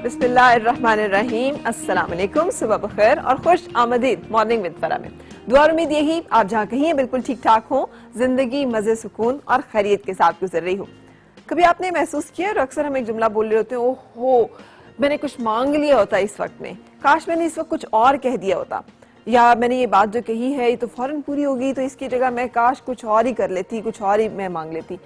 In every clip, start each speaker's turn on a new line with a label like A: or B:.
A: बिस्मिल्लाहिर्रहमानिर्रहीम, अस्सलाम वालेकुम, सुबह बखैर और खुश आमदीद मॉर्निंग विद फरा में। दुआ और उम्मीद यही आप जहाँ कहीं हैं बिल्कुल ठीक ठाक हो, जिंदगी मजे सुकून और खैरियत के साथ गुजर रही हो। कभी आपने महसूस किया और अक्सर हम एक जुमला बोल रहे होते हैं, ओहो मैंने कुछ मांग लिया होता इस वक्त में, काश मैंने इस वक्त कुछ और कह दिया होता, या मैंने ये बात जो कही है ये तो फौरन पूरी होगी, तो इसकी जगह मैं काश कुछ और ही कर लेती, कुछ और ही मैं मांग लेती।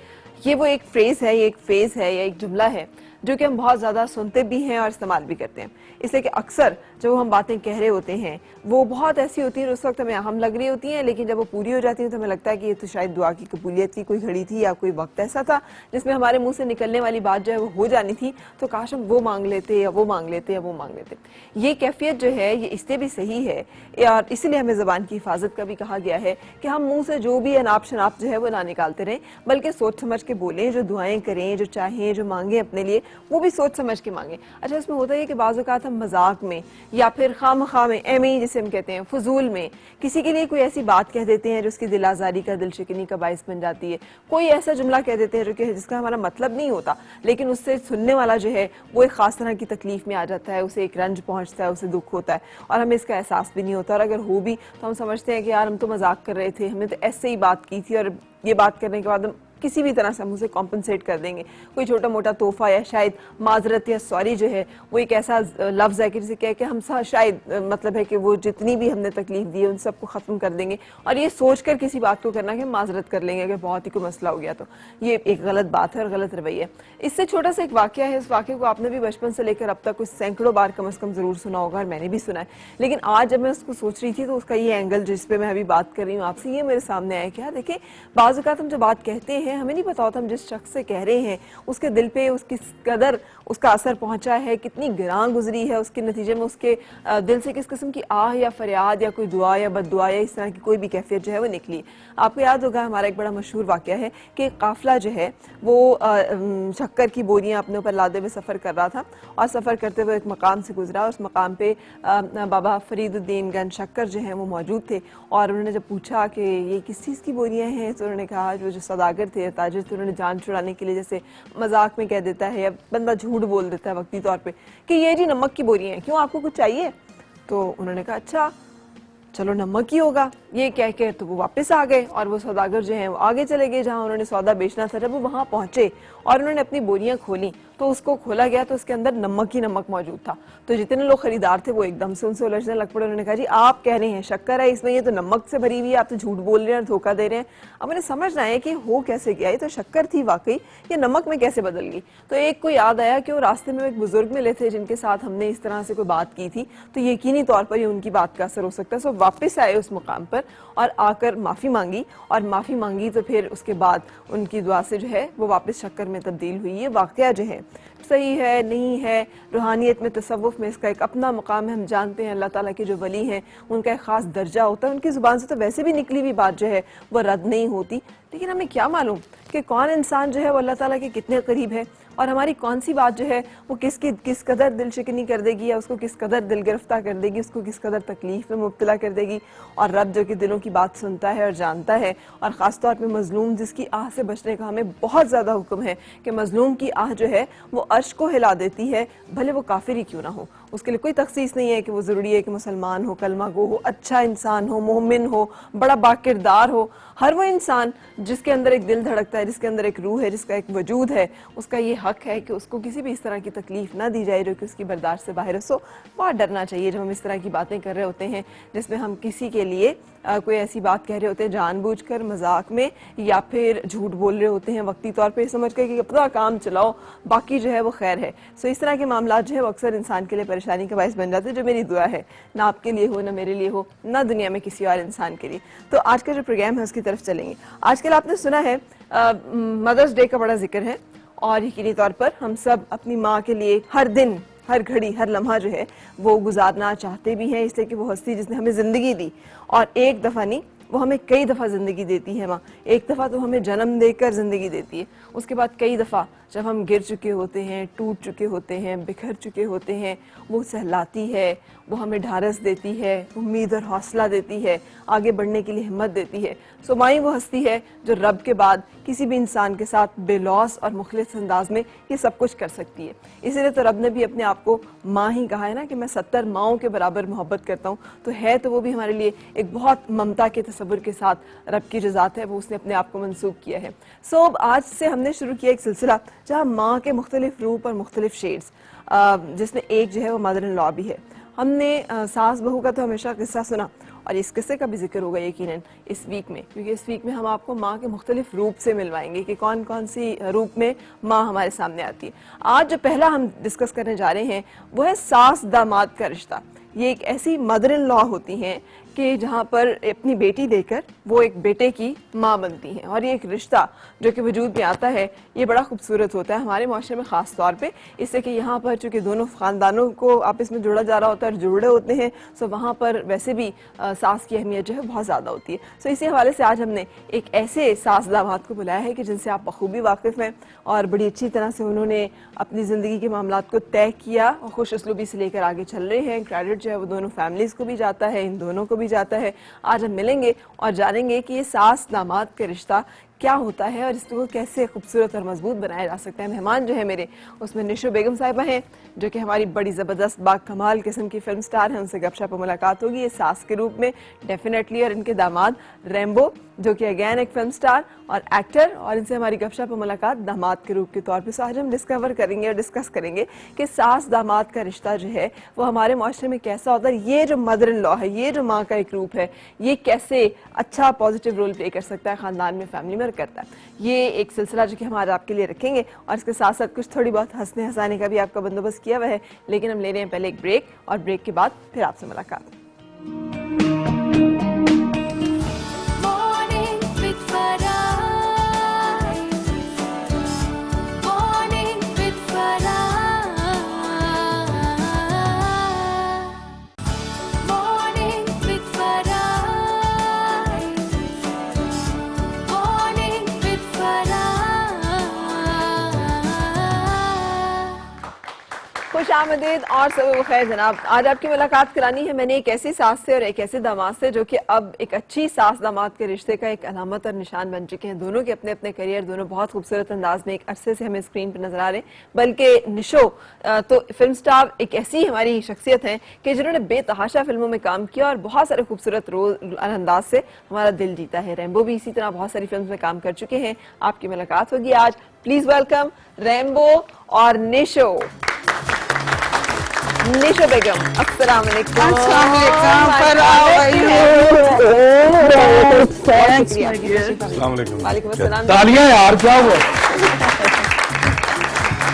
A: ये वो एक फ्रेज है, ये एक फेज है, या एक जुमला है जो कि हम बहुत ज़्यादा सुनते भी हैं और इस्तेमाल भी करते हैं। इसलिए कि अक्सर जब हम बातें कह रहे होते हैं वो बहुत ऐसी होती हैं, उस वक्त हमें अहम लग रही होती हैं, लेकिन जब वो पूरी हो जाती हैं तो हमें लगता है कि ये तो शायद दुआ की कबूलियत की कोई घड़ी थी, या कोई वक्त ऐसा था जिसमें हमारे मुंह से निकलने वाली बात जो है वो हो जानी थी, तो काश हम वो मांग लेते या वो मांग लेते या वो मांग लेते। ये कैफियत जो है ये इससे भी सही है, और इसीलिए हमें ज़बान की हिफाजत का भी कहा गया है कि हम मुंह से जो भी अनाप शनाप जो है वो ना निकालते रहें, बल्कि सोच समझ के बोलें, जो दुआएं करें, जो चाहें, जो मांगे अपने लिए वो भी सोच समझ के मांगे। अच्छा, इसमें होता है कि बाज़ औक़ात हम मजाक में या फिर खामखा में, एमी जिसे हम कहते हैं, फजूल में किसी के लिए कोई ऐसी बात कह देते हैं जो उसकी दिल आज़ारी का, दिल शिकनी का बाइस बन जाती है। कोई ऐसा जुमला कह देते हैं जो कि जिसका हमारा मतलब नहीं होता, लेकिन उससे सुनने वाला जो है वो एक खास तरह की तकलीफ में आ जाता है, उसे एक रंज पहुंचता है, उसे दुख होता है और हमें इसका एहसास भी नहीं होता। और अगर हो भी तो हम समझते हैं कि यार हम तो मजाक कर रहे थे, हमने तो ऐसे ही बात की थी, और ये बात करने के बाद हम किसी भी तरह से हम उसे कॉम्पनसेट कर देंगे। कोई छोटा मोटा तोहफा या शायद माजरत या सॉरी जो है वो एक ऐसा लफ्ज़ है कि जिसे कह के हम शायद मतलब है कि वो जितनी भी हमने तकलीफ दी है उन सबको ख़त्म कर देंगे, और ये सोच कर किसी बात को करना कि हम माजरत कर लेंगे अगर बहुत ही कोई मसला हो गया तो। ये एक गलत बात है और गलत रवैया है। इससे छोटा सा एक वाक़या है, उस वाक़े को आपने भी बचपन से लेकर अब तक कुछ सैकड़ों बार कम अज़ कम ज़रूर सुना होगा, और मैंने भी सुना है। लेकिन आज जब मैं उसको सोच रही थी तो उसका ये एंगल जिस पे मैं अभी बात कर रही हूँ आपसे, ये मेरे सामने आया। क्या देखें, बाज़ औक़ात हम जो बात कहते हैं हमें नहीं पता होता हम जिस शख्स से कह रहे हैं उसके दिल पे उसकी कदर उसका असर पहुंचा है, कितनी गिरां गुजरी है, उसके नतीजे में उसके दिल से किस किस्म की आह या फरियाद या कोई दुआ या बद्दुआ या इस तरह की कोई भी कैफियत जो है वो निकली। आपको याद होगा हमारा एक बड़ा मशहूर वाक़या है कि काफिला जो है वो शक्कर की बोरियां अपने ऊपर लादे हुए सफ़र कर रहा था, और सफ़र करते हुए एक मकाम से गुजरा। उस मकाम पे बाबा फरीदुद्दीन गंज शक्कर जो हैं वो मौजूद थे, और उन्होंने जब पूछा कि ये किस चीज़ की बोरियां हैं तो उन्होंने कहा, जो सौदागर थे, ताजिर थे, उन्होंने जान छुड़ाने के लिए जैसे मजाक में कह देता है या बंदा झूठ बोल देता है वक्ती तौर पे कि ये जी नमक की बोरियां हैं, क्यों आपको कुछ चाहिए? तो उन्होंने कहा अच्छा चलो नमक ही होगा, ये कह के तो वो वापस आ गए, और वो सौदागर जो हैं वो आगे चले गए जहाँ उन्होंने सौदा बेचना था। जब वो वहाँ पहुँचे और उन्होंने अपनी बोरियां खोली तो उसको खोला गया तो उसके अंदर नमक ही नमक मौजूद था। तो जितने लोग खरीदार थे वो एकदम से उनसे उलझने लग पड़े। उन्होंने कहा जी आप कह रहे हैं शक्कर है इसमें, ये तो नमक से भरी हुई है, आप तो झूठ बोल रहे हैं और धोखा दे रहे हैं। अब मैंने समझना है कि हो कैसे गया, ये तो शक्कर थी वाकई, ये नमक में कैसे बदल गई। तो एक को याद आया कि वो रास्ते में एक बुजुर्ग मिले थे जिनके साथ हमने इस तरह से कोई बात की थी, तो यकीनी तौर पर ये उनकी बात का असर हो सकता है। सो वापस आए उस मुकाम पर और आकर माफ़ी मांगी, और माफ़ी मांगी तो फिर उसके बाद उनकी दुआ से जो है वो वापस शक्कर में तब्दील हुई। ये वाक़या जो है सही है नहीं है, रूहानियत में, तसव्वुफ में इसका एक अपना मुकाम है। हम जानते हैं अल्लाह ताला के जो वली हैं उनका एक ख़ास दर्जा होता है, उनकी ज़ुबान से तो वैसे भी निकली हुई बात जो है वो रद्द नहीं होती। लेकिन हमें क्या मालूम कि कौन इंसान जो है वो अल्लाह ताला के कितने करीब है, और हमारी कौन सी बात जो है वो किस कदर दिल शिकनी कर देगी, या उसको किस कदर दिल गिरफ्तार कर देगी, उसको किस कदर तकलीफ में मुब्तला कर देगी। और रब जो कि दिलों की बात सुनता है और जानता है, और ख़ास तौर पे मज़लूम जिसकी आह से बचने का हमें बहुत ज़्यादा हुक्म है कि मज़लूम की आह जो है वो अर्श को हिला देती है, भले वो काफिर ही क्यों ना हो। उसके लिए कोई तखसीस नहीं है कि वो ज़रूरी है कि मुसलमान हो, कलमा गो हो, अच्छा इंसान हो, मोमिन हो, बड़ा बाकिरदार हो। हर वो इंसान जिसके अंदर एक दिल धड़कता है, जिसके अंदर एक रूह है, जिसका एक वजूद है, उसका ये हक है कि उसको किसी भी इस तरह की तकलीफ ना दी जाए जो कि उसकी बर्दाश्त से बाहर हो। सो बहुत डरना चाहिए जब हम इस तरह की बातें कर रहे होते हैं जिसमें हम किसी के लिए कोई ऐसी बात कह रहे होते हैं जानबूझकर, मजाक में, या फिर झूठ बोल रहे होते हैं वक्ती तौर पे समझ कर कि अपना काम चलाओ, बाकी जो है वो खैर है। सो इस तरह के मामला जो है वो अक्सर इंसान के लिए परेशानी का बायस बन जाते हैं, जो मेरी दुआ है ना आपके लिए हो, ना मेरे लिए हो, ना दुनिया में किसी और इंसान के लिए। तो आज का जो प्रोग्राम है उसकी तरफ चलेंगे। आजकल आपने सुना है मदर्स डे का बड़ा जिक्र है, और यकीनी तौर पर हम सब अपनी माँ के लिए हर दिन, हर घड़ी, हर लम्हा जो है वो गुजारना चाहते भी हैं, इसलिए कि वो हस्ती जिसने हमें ज़िंदगी दी, और एक दफ़ा नहीं वो हमें कई दफ़ा ज़िंदगी देती है। माँ एक दफ़ा तो हमें जन्म देकर ज़िंदगी देती है, उसके बाद कई दफ़ा जब हम गिर चुके होते हैं, टूट चुके होते हैं, बिखर चुके होते हैं, वो सहलाती है, वो हमें ढारस देती है, उम्मीद और हौसला देती है, आगे बढ़ने के लिए हिम्मत देती है। सो माँ वो हस्ती है जो रब के बाद किसी भी इंसान के साथ बेलौस और मुखलिस अंदाज में ये सब कुछ कर सकती है। इसीलिए तो रब ने भी अपने आप को माँ ही कहा है ना कि मैं 70 माँओं के बराबर मोहब्बत करता हूँ। तो है तो वो भी हमारे लिए एक बहुत ममता के तसव्वुर के साथ रब की जो ज़ात है वो उसने अपने आप को मंसूब किया है। सो आज से हमने शुरू किया एक सिलसिला जहाँ माँ के मुख्तलिफ रूप और मुख्तलिफ शेड्स, जिसमें एक जो है वो मदर इन लॉ भी है। हमने सास बहू का तो हमेशा किस्सा सुना और इस किस्से का भी जिक्र होगा यकीनन इस वीक में, क्योंकि इस वीक में हम आपको माँ के मुख्तलिफ रूप से मिलवाएंगे कि कौन कौन सी रूप में माँ हमारे सामने आती है। आज जो पहला हम डिस्कस करने जा रहे हैं वो है सास दामाद का रिश्ता। ये एक ऐसी मदर इन लॉ होती हैं कि जहाँ पर अपनी बेटी देकर वो एक बेटे की माँ बनती हैं, और ये एक रिश्ता जो कि वजूद में आता है ये बड़ा खूबसूरत होता है हमारे माशरे में ख़ास तौर पे, इससे कि यहाँ पर चूँकि दोनों ख़ानदानों को आपस में जोड़ा जा रहा होता है और जुड़े होते हैं, सो वहाँ पर वैसे भी सास की अहमियत जो है बहुत ज़्यादा होती है। सो इसी हवाले से आज हमने एक ऐसे सास दामाद को बुलाया है कि जिनसे आप बखूबी वाकिफ़ हैं और बड़ी अच्छी तरह से उन्होंने अपनी ज़िंदगी के मामलात को तय किया और खुश उसलूबी से लेकर आगे चल रहे हैं। क्रेडिट जो है वो दोनों फैमिलीज़ को भी जाता है, इन दोनों को भी जाता है। आज हम मिलेंगे और जानेंगे कि ये सास दामाद का रिश्ता क्या होता है और इसको कैसे खूबसूरत और मजबूत बनाया जा सकता है। मेहमान जो है मेरे उसमें निशो बेगम साहिबा हैं जो कि हमारी बड़ी ज़बरदस्त बाकमाल किस्म की फिल्म स्टार हैं, उनसे गपशप और मुलाकात होगी ये सास के रूप में डेफिनेटली, और इनके दामाद रैम्बो जो कि अगैन एक फिल्म स्टार और एक्टर, और इनसे हमारी गपशप और मुलाकात दामाद के रूप के तौर पर। आज हम डिस्कवर करेंगे और डिस्कस करेंगे कि सास दामाद का रिश्ता जो है वो हमारे माशरे में कैसा होता है। ये जो मदर इन लॉ है, ये जो माँ का एक रूप है, ये कैसे अच्छा पॉजिटिव रोल प्ले कर सकता है ख़ानदान में, फैमिली में करता है। ये एक सिलसिला जो कि हम आज आपके लिए रखेंगे और इसके साथ साथ कुछ थोड़ी बहुत हंसने हंसाने का भी आपका बंदोबस्त किया हुआ है। लेकिन हम ले रहे हैं पहले एक ब्रेक और ब्रेक के बाद फिर आपसे मुलाकात। खुश आमदीद और सब खैर जनाब। आज आपकी मुलाकात करानी है मैंने एक ऐसी सास से और एक ऐसे दामाद से जो कि अब एक अच्छी सास दामाद के रिश्ते का एक अलामत और निशान बन चुके हैं। दोनों के अपने अपने करियर, दोनों बहुत खूबसूरत अंदाज में एक अरसे से हमें स्क्रीन पर नजर आ रहे हैं। बल्कि निशो तो फिल्म स्टार एक ऐसी हमारी शख्सियत है कि जिन्होंने बेतहाशा फिल्मों में काम किया और बहुत सारे खूबसूरत रोल अंदाज से हमारा दिल जीता है। रैम्बो भी इसी तरह बहुत सारी फिल्म में काम कर चुके हैं। आपकी मुलाकात होगी आज। प्लीज वेलकम रैम्बो और निशो। निशो बेगम, अस्सलाम वालेकुम।
B: अस्सलाम वालेकुम।
C: तालियां यार, क्या हुआ?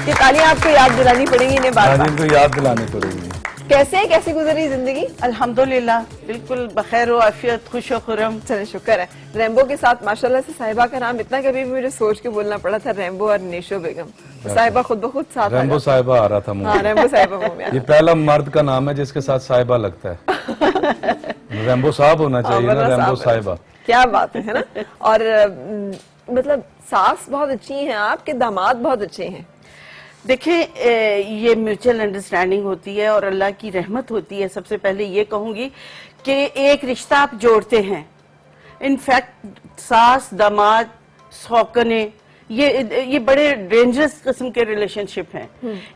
A: ये तालियां आपको याद दिलानी पड़ेगी इन्हें बार बार।
C: इनको याद दिलानी पड़ेगी।
A: कैसे गुजरी जिंदगी?
B: अल्हम्दुलिल्लाह बिल्कुल बखैर व आफियत, खुश व खुरम।
A: चले शुक्र है। रैम्बो के साथ माशाल्लाह से साहिबा का नाम इतना कभी भी मुझे सोच के बोलना पड़ा था, रैम्बो और निशो बेगम। साहिबा खुद ब खुद साथ
C: रैम्बो साहिबा आ रहा था मुंह।
A: हाँ, रैम्बो साहिबा मुंह में।
C: ये पहला मर्द का नाम है जिसके साथ साहिबा लगता है। रैम्बो साहब होना चाहिए ना, रैम्बो साहिबा।
A: क्या बात है ना। और मतलब सास बहुत अच्छी हैं आपके, दामाद बहुत अच्छे हैं।
B: देखिए ये म्यूचुअल अंडरस्टैंडिंग होती है और अल्लाह की रहमत होती है। सबसे पहले ये कहूंगी कि एक रिश्ता आप जोड़ते हैं, इनफैक्ट सास दामाद सौकने, ये बड़े डेंजरस किस्म के रिलेशनशिप हैं।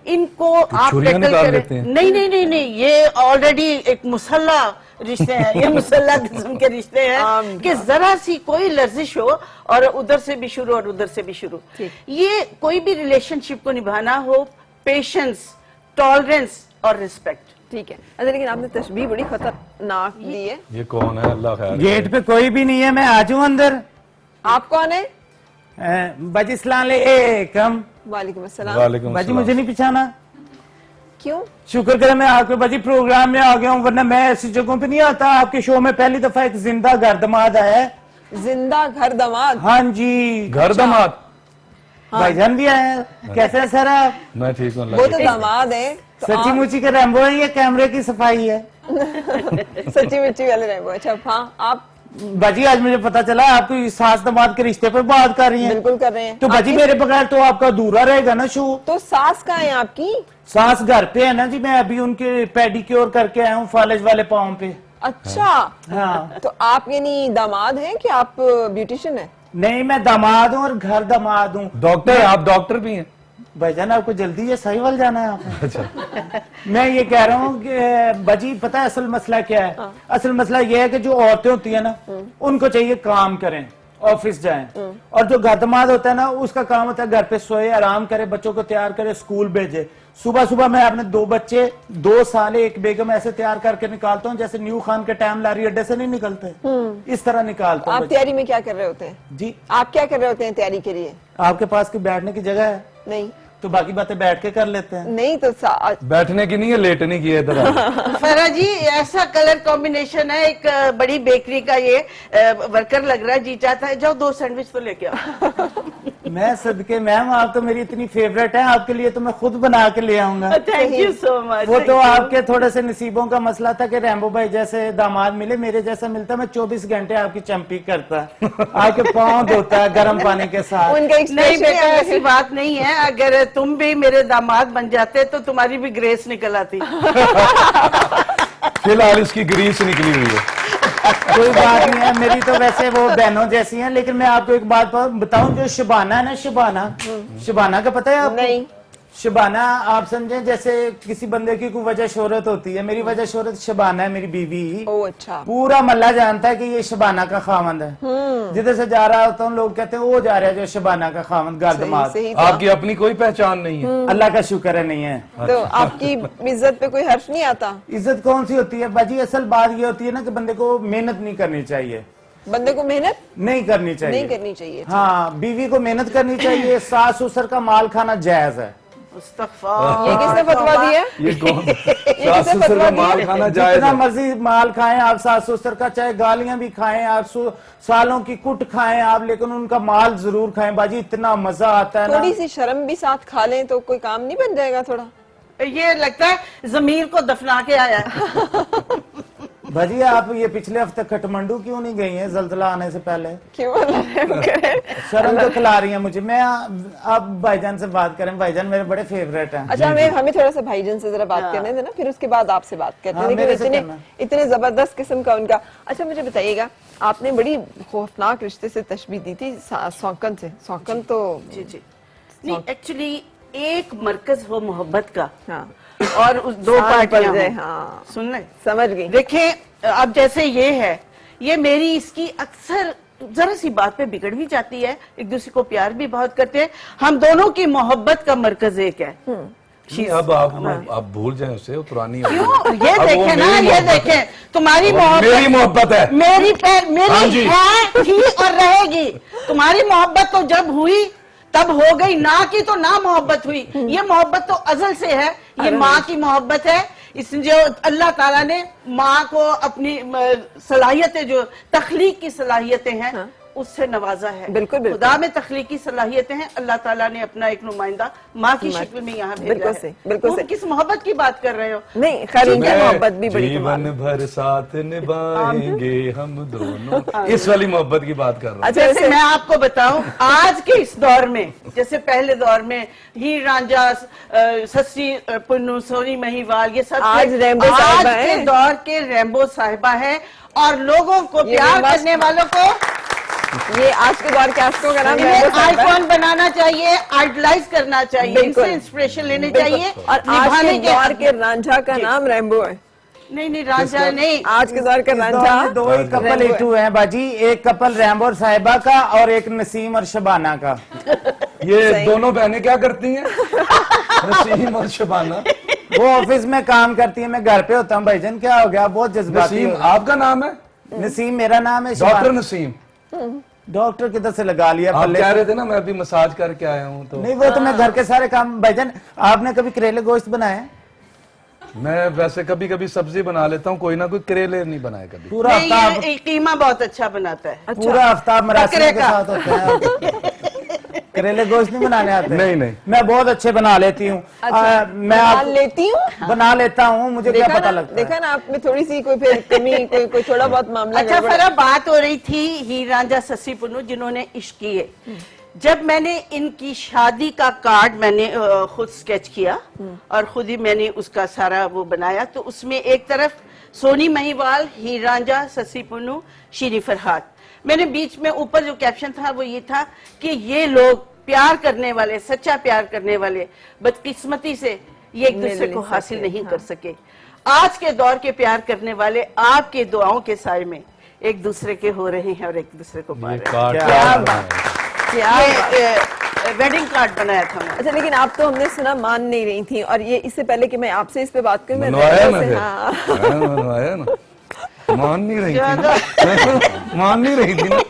B: इनको आप टैकल करें, नहीं, ये ऑलरेडी एक मुसल्ला रिश्ते हैं, ये मुसल्ला किस्म के रिश्ते हैं कि जरा सी कोई लर्जिश हो और उधर से भी शुरू और उधर से भी शुरू। ये कोई भी रिलेशनशिप को निभाना हो, पेशेंस, टॉलरेंस और रिस्पेक्ट।
A: ठीक है। अच्छा, लेकिन आपने तशबीह बड़ी खतरनाक दी है।
C: ये कौन है? अल्लाह खैर।
D: गेट पे कोई भी नहीं है, मैं आ जाऊं अंदर?
A: आप कौन है?
D: बाजी सलाम अलैकुम।
A: वालेकुम अस्सलाम।
C: वालेकुम
D: बाजी
C: सलाम।
D: मुझे नहीं पहचाना?
A: क्यों?
D: शुक्र करे मैं आपके बाजी प्रोग्राम में आ गया हूँ, वरना मैं ऐसी जगहों पे नहीं आता। आपके शो में पहली दफा एक जिंदा घर दमाद आया है।
A: जिंदा घर दामाद?
D: हाँ जी।
C: घर दामाद?
D: भाईजान भी आए हैं। कैसे है सर आप?
C: मैं ठीक हूँ।
A: वो तो दामाद है। तो
D: सच्ची मुची के रैम्बो है या कैमरे की सफाई है?
A: सच्ची मुच्ची वाले रैम्बो। अच्छा हाँ, आप
D: बाजी आज मुझे पता चला आपको इस सास दामाद के रिश्ते पर बात कर रही हैं।
A: बिल्कुल कर रहे हैं।
D: तो बाजी मेरे बगैर तो आपका अधूरा रहेगा ना शो।
A: तो सास कहाँ है आपकी?
D: सास घर पे है ना जी, मैं अभी उनके पेडिक्योर करके आया हूँ फॉलेज वाले पाँव पे।
A: अच्छा,
D: हाँ
A: तो आप यानी दामाद हैं कि आप ब्यूटिशियन है?
D: नहीं, मैं दामाद हूँ और घर दामाद हूँ।
C: डॉक्टर, आप डॉक्टर भी हैं?
D: भाईजान आपको जल्दी है साहिवाल जाना है आपको?
C: अच्छा,
D: मैं ये कह रहा हूँ कि बाजी पता है असल मसला क्या है? असल मसला ये है कि जो औरतें होती है ना, उनको चाहिए काम करें, ऑफिस जाएं, और जो घर दामाद होता है ना, उसका काम होता है घर पे सोए, आराम करे, बच्चों को तैयार करे, स्कूल भेजे। सुबह सुबह मैं अपने 2 बच्चे, 2 साले, 1 बेगम ऐसे तैयार करके निकालता हूँ जैसे न्यू खान के टाइम लारी अड्डे से नहीं निकलते, इस तरह निकालता
A: आप
D: हूँ।
A: तैयारी में क्या कर रहे होते हैं?
D: जी,
A: आप क्या कर रहे होते हैं तैयारी के लिए?
D: आपके पास की बैठने की जगह है
A: नहीं
D: तो बाकी बातें बैठ के कर लेते हैं।
A: नहीं तो
C: बैठने की नहीं है, लेटने की है इधर आओ।
B: फरा जी ऐसा कलर कॉम्बिनेशन है, एक बड़ी बेकरी का ये वर्कर लग रहा है, जी चाहता है जाओ 2 सैंडविच तो लेके आओ।
D: मैं सदके मैम, आप तो मेरी इतनी फेवरेट है, आपके लिए तो मैं खुद बना के ले आऊंगा।
B: Thank you so much.
D: वो तो आपके थोड़े से नसीबों का मसला था कि रैम्बो भाई जैसे दामाद मिले, मेरे जैसा मिलता मैं 24 घंटे आपकी चंपी करता, आपके पाँव धोता है गर्म पानी के साथ।
A: उनका
B: नहीं
A: expression
B: बेटा
A: है।
B: ऐसी बात नहीं है, अगर तुम भी मेरे दामाद बन जाते तो तुम्हारी भी ग्रेस निकल आती।
C: फिलहाल इसकी ग्रीस निकली हुई है।
D: कोई बात नहीं है, मेरी तो वैसे वो बहनों जैसी हैं, लेकिन मैं आपको एक बात बताऊं, जो शबाना है ना, शबाना का पता है आपको?
A: नहीं।
D: शबाना आप समझे जैसे किसी बंदे की कोई वजह शोहरत होती है, मेरी वजह शोहरत शबाना है, मेरी बीवी।
A: ओ अच्छा।
D: पूरा मल्ला जानता है कि ये शबाना का खामंद है। जिधर से जा रहा होता हूँ लोग कहते हैं वो जा रहा है जो शबाना का खामंद, गार्दमाद।
A: सही तो
C: आपकी अपनी कोई पहचान नहीं है?
D: अल्लाह का शुक्र है नहीं है।
A: तो आपकी इज्जत पे कोई हर्ष नहीं आता?
D: इज्जत कौन सी होती है बाजी? असल बात ये होती है ना कि बंदे को मेहनत नहीं करनी चाहिए,
A: बंदे को मेहनत
D: नहीं करनी चाहिए,
A: नहीं करनी चाहिए।
D: हाँ, बीवी को मेहनत करनी चाहिए, सास ससुर का माल खाना जायज है।
B: मुस्तफा,
A: ये किसने फतवा दिया?
C: ये कौन?
A: किसने
C: सास ससुर
A: फतवा
C: का
A: दिया?
C: माल खाना जायज
D: जितना
C: है।
D: मर्जी माल खाएं आप सास ससुर का, चाहे गालियां भी खाएं आप, सालों की कुट खाएं आप, लेकिन उनका माल जरूर खाएं बाजी, इतना मजा आता है ना।
A: थोड़ी सी शर्म भी साथ खा लें तो कोई काम नहीं बन जाएगा थोड़ा?
B: ये लगता है जमीर को दफना के आया है।
D: भाजी आप ये पिछले हफ्ते काठमांडू क्यों नहीं गई हैं जल्जला आने से पहले?
A: क्यों रहम करें?
D: शर्म तो खिला रही है मुझे। मैं आप भाईजान से बात करें, भाईजान मेरे बड़े फेवरेट हैं।
A: अच्छा, हमें थोड़ा सा भाईजान से जरा बात करने देना, फिर उसके बाद आपसे बात करते हैं।
D: हाँ,
A: लेकिन
D: मेरे से
A: इतने
D: करना।
A: इतने जबरदस्त किस्म का उनका। अच्छा मुझे बताइएगा, आपने बड़ी खौफनाक रिश्ते से तशबीह दी थी सौकन से। सौकन तो
B: जी जी नहीं, एक्चुअली एक मरकज हो मोहब्बत का,
A: हाँ,
B: और उस 2
A: साथ
B: पार्टियां
A: पड़ जाए,
B: हों।
A: हाँ
B: सुन ले,
A: समझ गई।
B: देखें अब जैसे ये है, ये मेरी इसकी अक्सर जरा सी बात पे बिगड़ भी जाती है, एक दूसरे को प्यार भी बहुत करते हैं, हम दोनों की मोहब्बत का मरकज एक है।
C: नहीं, अब आप भूल जाए उसे, वो पुरानी हो गई।
B: क्यों? ये
C: अब वो
B: देखें ना,
C: मेरी
B: ये
C: मोहब्बत है।
B: देखें तुम्हारी
C: अब
B: मोहब्बत,
C: मेरी मोहब्बत है।
B: मेरी
C: हाँ जी।
B: है, थी और रहेगी। तुम्हारी मोहब्बत तो जब हुई तब हो गई, ना की तो ना मोहब्बत हुई। ये मोहब्बत तो अजल से है, ये माँ की मोहब्बत है। इसलिए जो अल्लाह ताला ने माँ को अपनी सलाहियतें, जो तख्लीक की सलाहियतें हैं,
A: हाँ।
B: उससे नवाजा है।
A: बिल्कुल, बिल्कुल।
B: खुदा में तख्लीकी सलाहियतें हैं, अल्लाह ताला ने अपना एक नुमाइंदा माँ की शक्ल में यहाँ भेजा
A: बिल्कुल
B: है।
A: से, बिल्कुल
B: तुम
A: से।
B: किस मोहब्बत की बात कर रहे हो?
A: नहीं, खैर उनकी
C: मैं
A: मोहब्बत भी बड़ी कमाल
C: जीवन
A: है।
C: भर साथ निभाएंगे हम दोनों, इस वाली मोहब्बत की बात कर रहा हूँ।
A: अच्छा
B: जैसे
A: ऐसे
B: मैं आपको बताऊं, आज के इस दौर में, जैसे पहले दौर में हीर रांझा, सस्सी पुन्नू, सोनी महिवाल, ये सब
A: आज रैम्बो
B: आज
A: साहिबा
B: के
A: हैं।
B: दौर के रैम्बो साहिबा है, और लोगों को
A: ये
B: प्यार
A: बस-
B: करने वालों को
A: ये आज के दौर के आशिकों का नाम
B: इन्हें
A: रैम्बो साहिबा है।
B: आइकॉन बनाना चाहिए, आइडलाइज करना चाहिए,
A: बिल्कुल।
B: इनसे इंस्पिरेशन लेनी
A: बिल्कुल।
B: चाहिए।
A: और आज
B: निभाने
A: के दौर के रांझा का
B: जी।
A: नाम रैम्बो है।
B: नहीं रांझा नहीं,
A: आज के दौर का
D: इस दौर
A: रांझा
D: में 2 ही कपल
A: रैम्बो है।
D: इटू हैं बाजी, एक कपल रैम्बो और साहिबा का, और एक नसीम और शबाना का।
C: ये
A: सही।
C: दोनों बहनें क्या करती हैं? नसीम और शबाना।
D: वो ऑफिस में काम करती है, मैं घर पे होता हूँ। भाईजान क्या हो गया, बहुत जज्बाती
C: नसीम
D: हो गया।
C: आपका नाम है?
D: नसीम मेरा नाम है।
C: डॉक्टर
D: शबाना-
C: नसीम।
D: डॉक्टर किधर से लगा लिया
C: आप
D: पल्ले
C: कह
D: से?
C: रहे थे ना मैं अभी मसाज करके आया हूँ, तो
D: नहीं, वो तो मैं घर के सारे काम। भाईजान आपने कभी करेले गोश्त बनाया?
C: मैं वैसे कभी कभी सब्जी बना लेता हूँ, कोई ना कोई करेले नहीं बनाए कभी।
D: पूरा
B: नहीं
D: हफ्ता
B: ये कीमा बहुत अच्छा बनाता है।
D: पूरा हफ्ता मरासी
B: बकरे
D: के
B: का।
D: साथ होता है। करेले गोश्त नहीं बनाने आते?
C: नहीं, नहीं।
D: मैं बहुत अच्छे बना लेती हूँ।
A: अच्छा,
D: मैं
A: बना लेती हूँ।
D: बना लेता हूँ, मुझे क्या पता लगता है।
A: देखा ना, आप में थोड़ी सी कोई फिर कमी, कोई थोड़ा बहुत मामला
B: अच्छा
A: गड़बड़ है।
B: फरा बात हो रही थी हीर रांझा सस्सी पुन्नू जिन्होंने इश्क किए। जब मैंने इनकी शादी का कार्ड मैंने खुद स्केच किया और खुद ही मैंने उसका सारा वो बनाया, तो उसमें एक तरफ सोनी महिवाल, हीर रांझा, सस्सी पुन्नू, शीरी फरहाद, मैंने बीच में ऊपर जो कैप्शन था वो ये था कि ये लोग प्यार करने वाले, सच्चा प्यार करने वाले बदकिस्मती से ये एक दूसरे को हासिल नहीं कर सके। आज के दौर के प्यार करने वाले आपके दुआओं के साए में एक दूसरे के हो रहे हैं और एक दूसरे को पा
C: ये
B: रहे हैं।
C: कार्ड
D: क्या
C: क्या
D: बात
B: ये वेडिंग कार्ड बनाया था मैंने।
A: अच्छा, लेकिन आप तो हमने सुना मान नहीं रही थी, और ये इससे पहले कि मैं आपसे इस पे बात करूं, मैं
C: बनवाया
A: रेंबो
C: ना
A: से-
C: फिर।
A: हाँ।
C: हाँ, बनवाया ना, मान नहीं रही थी ना, मान नहीं रही थी ना।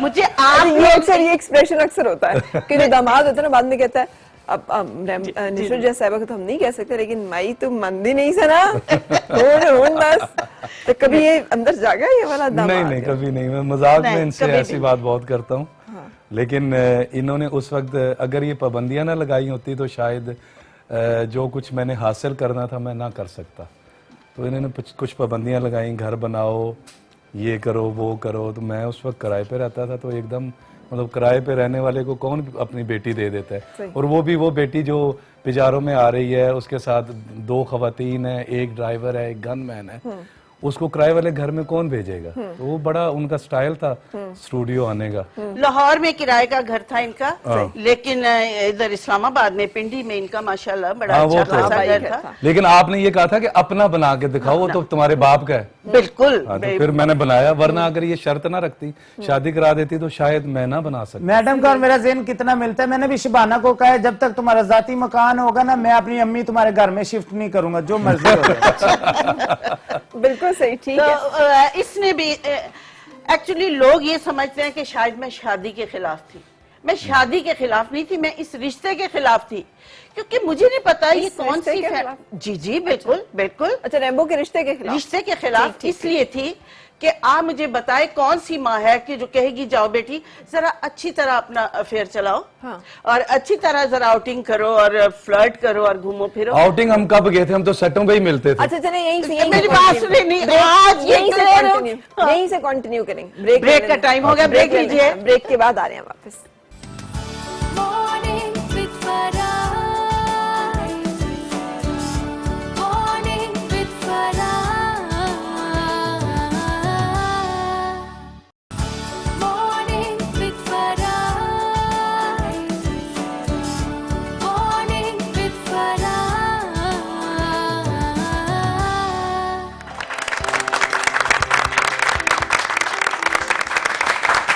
B: मुझे
A: अरे
B: आप
A: ये अक्सर, ये एक्सप्रेशन अक्सर होता है कि जो दामाद होता है ना, बाद में कहता है अब निशुर जैसा साहिबा को तो हम नहीं कह सकते, लेकिन माई तुम मंदी नहीं से ना, होन बस। तो कभी ये अंदर जागा ये वाला दामाद?
C: नहीं, कभी नहीं। मैं मजाक में
B: नहीं,
C: इनसे
B: कभी
C: ऐसी
B: भी
C: बात बहुत करता हूँ। लेकिन इन्होंने उस वक्त अगर ये पाबंदियां ना लगाई होती तो शायद जो कुछ मैंने हासिल करना था मैं ना कर सकता। तो इन्होंने कुछ पाबंदियां लगाई, घर बनाओ, ये करो, वो करो। तो मैं उस वक्त किराए पे रहता था, तो एकदम मतलब किराए पे रहने वाले को कौन अपनी बेटी दे देता है। और वो भी वो बेटी जो पिजारों में आ रही है, उसके साथ 2 खवातीन है, एक ड्राइवर है, एक गनमैन है, उसको किराए वाले घर में कौन भेजेगा? तो वो बड़ा उनका स्टाइल था स्टूडियो आने का।
B: लाहौर में किराए का घर था इनका, लेकिन इधर इस्लामाबाद में पिंडी में इनका माशाल्लाह बड़ा
C: हाँ, वो
B: अच्छा
C: तो
B: खासा
A: है।
B: घर था।
C: लेकिन आपने ये कहा था कि अपना बना के दिखाओ, वो तो तुम्हारे बाप का है।
B: बिल्कुल।
C: हाँ, तो फिर मैंने बनाया, वरना अगर ये शर्त ना रखती, शादी करा देती, तो शायद मैं ना बना सकता।
D: मैडम का और मेरा ज़हन कितना मिलता है। मैंने भी शबाना को कहा है, जब तक तुम्हारा जाती मकान होगा ना, मैं अपनी अम्मी तुम्हारे घर में शिफ्ट नहीं करूंगा, जो मर्जी हो जाए।
A: बिल्कुल सही, ठीक
B: तो
A: है।
B: इसने भी एक्चुअली लोग ये समझते हैं कि शायद मैं शादी के खिलाफ थी। मैं शादी के खिलाफ नहीं थी, मैं इस रिश्ते के खिलाफ थी, क्योंकि मुझे नहीं पता ये
A: इस
B: कौन
A: रिश्ते
B: सी
A: के खिलाफ?
B: जी बिल्कुल बिल्कुल
A: अच्छा, रेंबो के रिश्ते के खिलाफ?
B: रिश्ते के खिलाफ इसलिए थी कि आप मुझे बताए कौन सी माँ है कि जो कहेगी जाओ बेटी जरा अच्छी तरह अपना अफेयर चलाओ,
A: हाँ।
B: और अच्छी तरह जरा आउटिंग करो और फ्लर्ट करो और घूमो फिरो।
C: आउटिंग हम कब गए थे? हम तो सेटों पे ही मिलते थे।
A: अच्छा चले, यहीं से
B: मेरी बात सुनिए, नहीं आज
A: यहीं से
B: clear हो-
A: कंटिन्यू, यहीं से कंटिन्यू करेंगे।
B: ब्रेक का टाइम हो गया, ब्रेक लीजिए।
A: ब्रेक के बाद आ रहे हैं वापस।
E: Morning with Farah. Morning with Farah. Morning with Farah. Morning with Farah.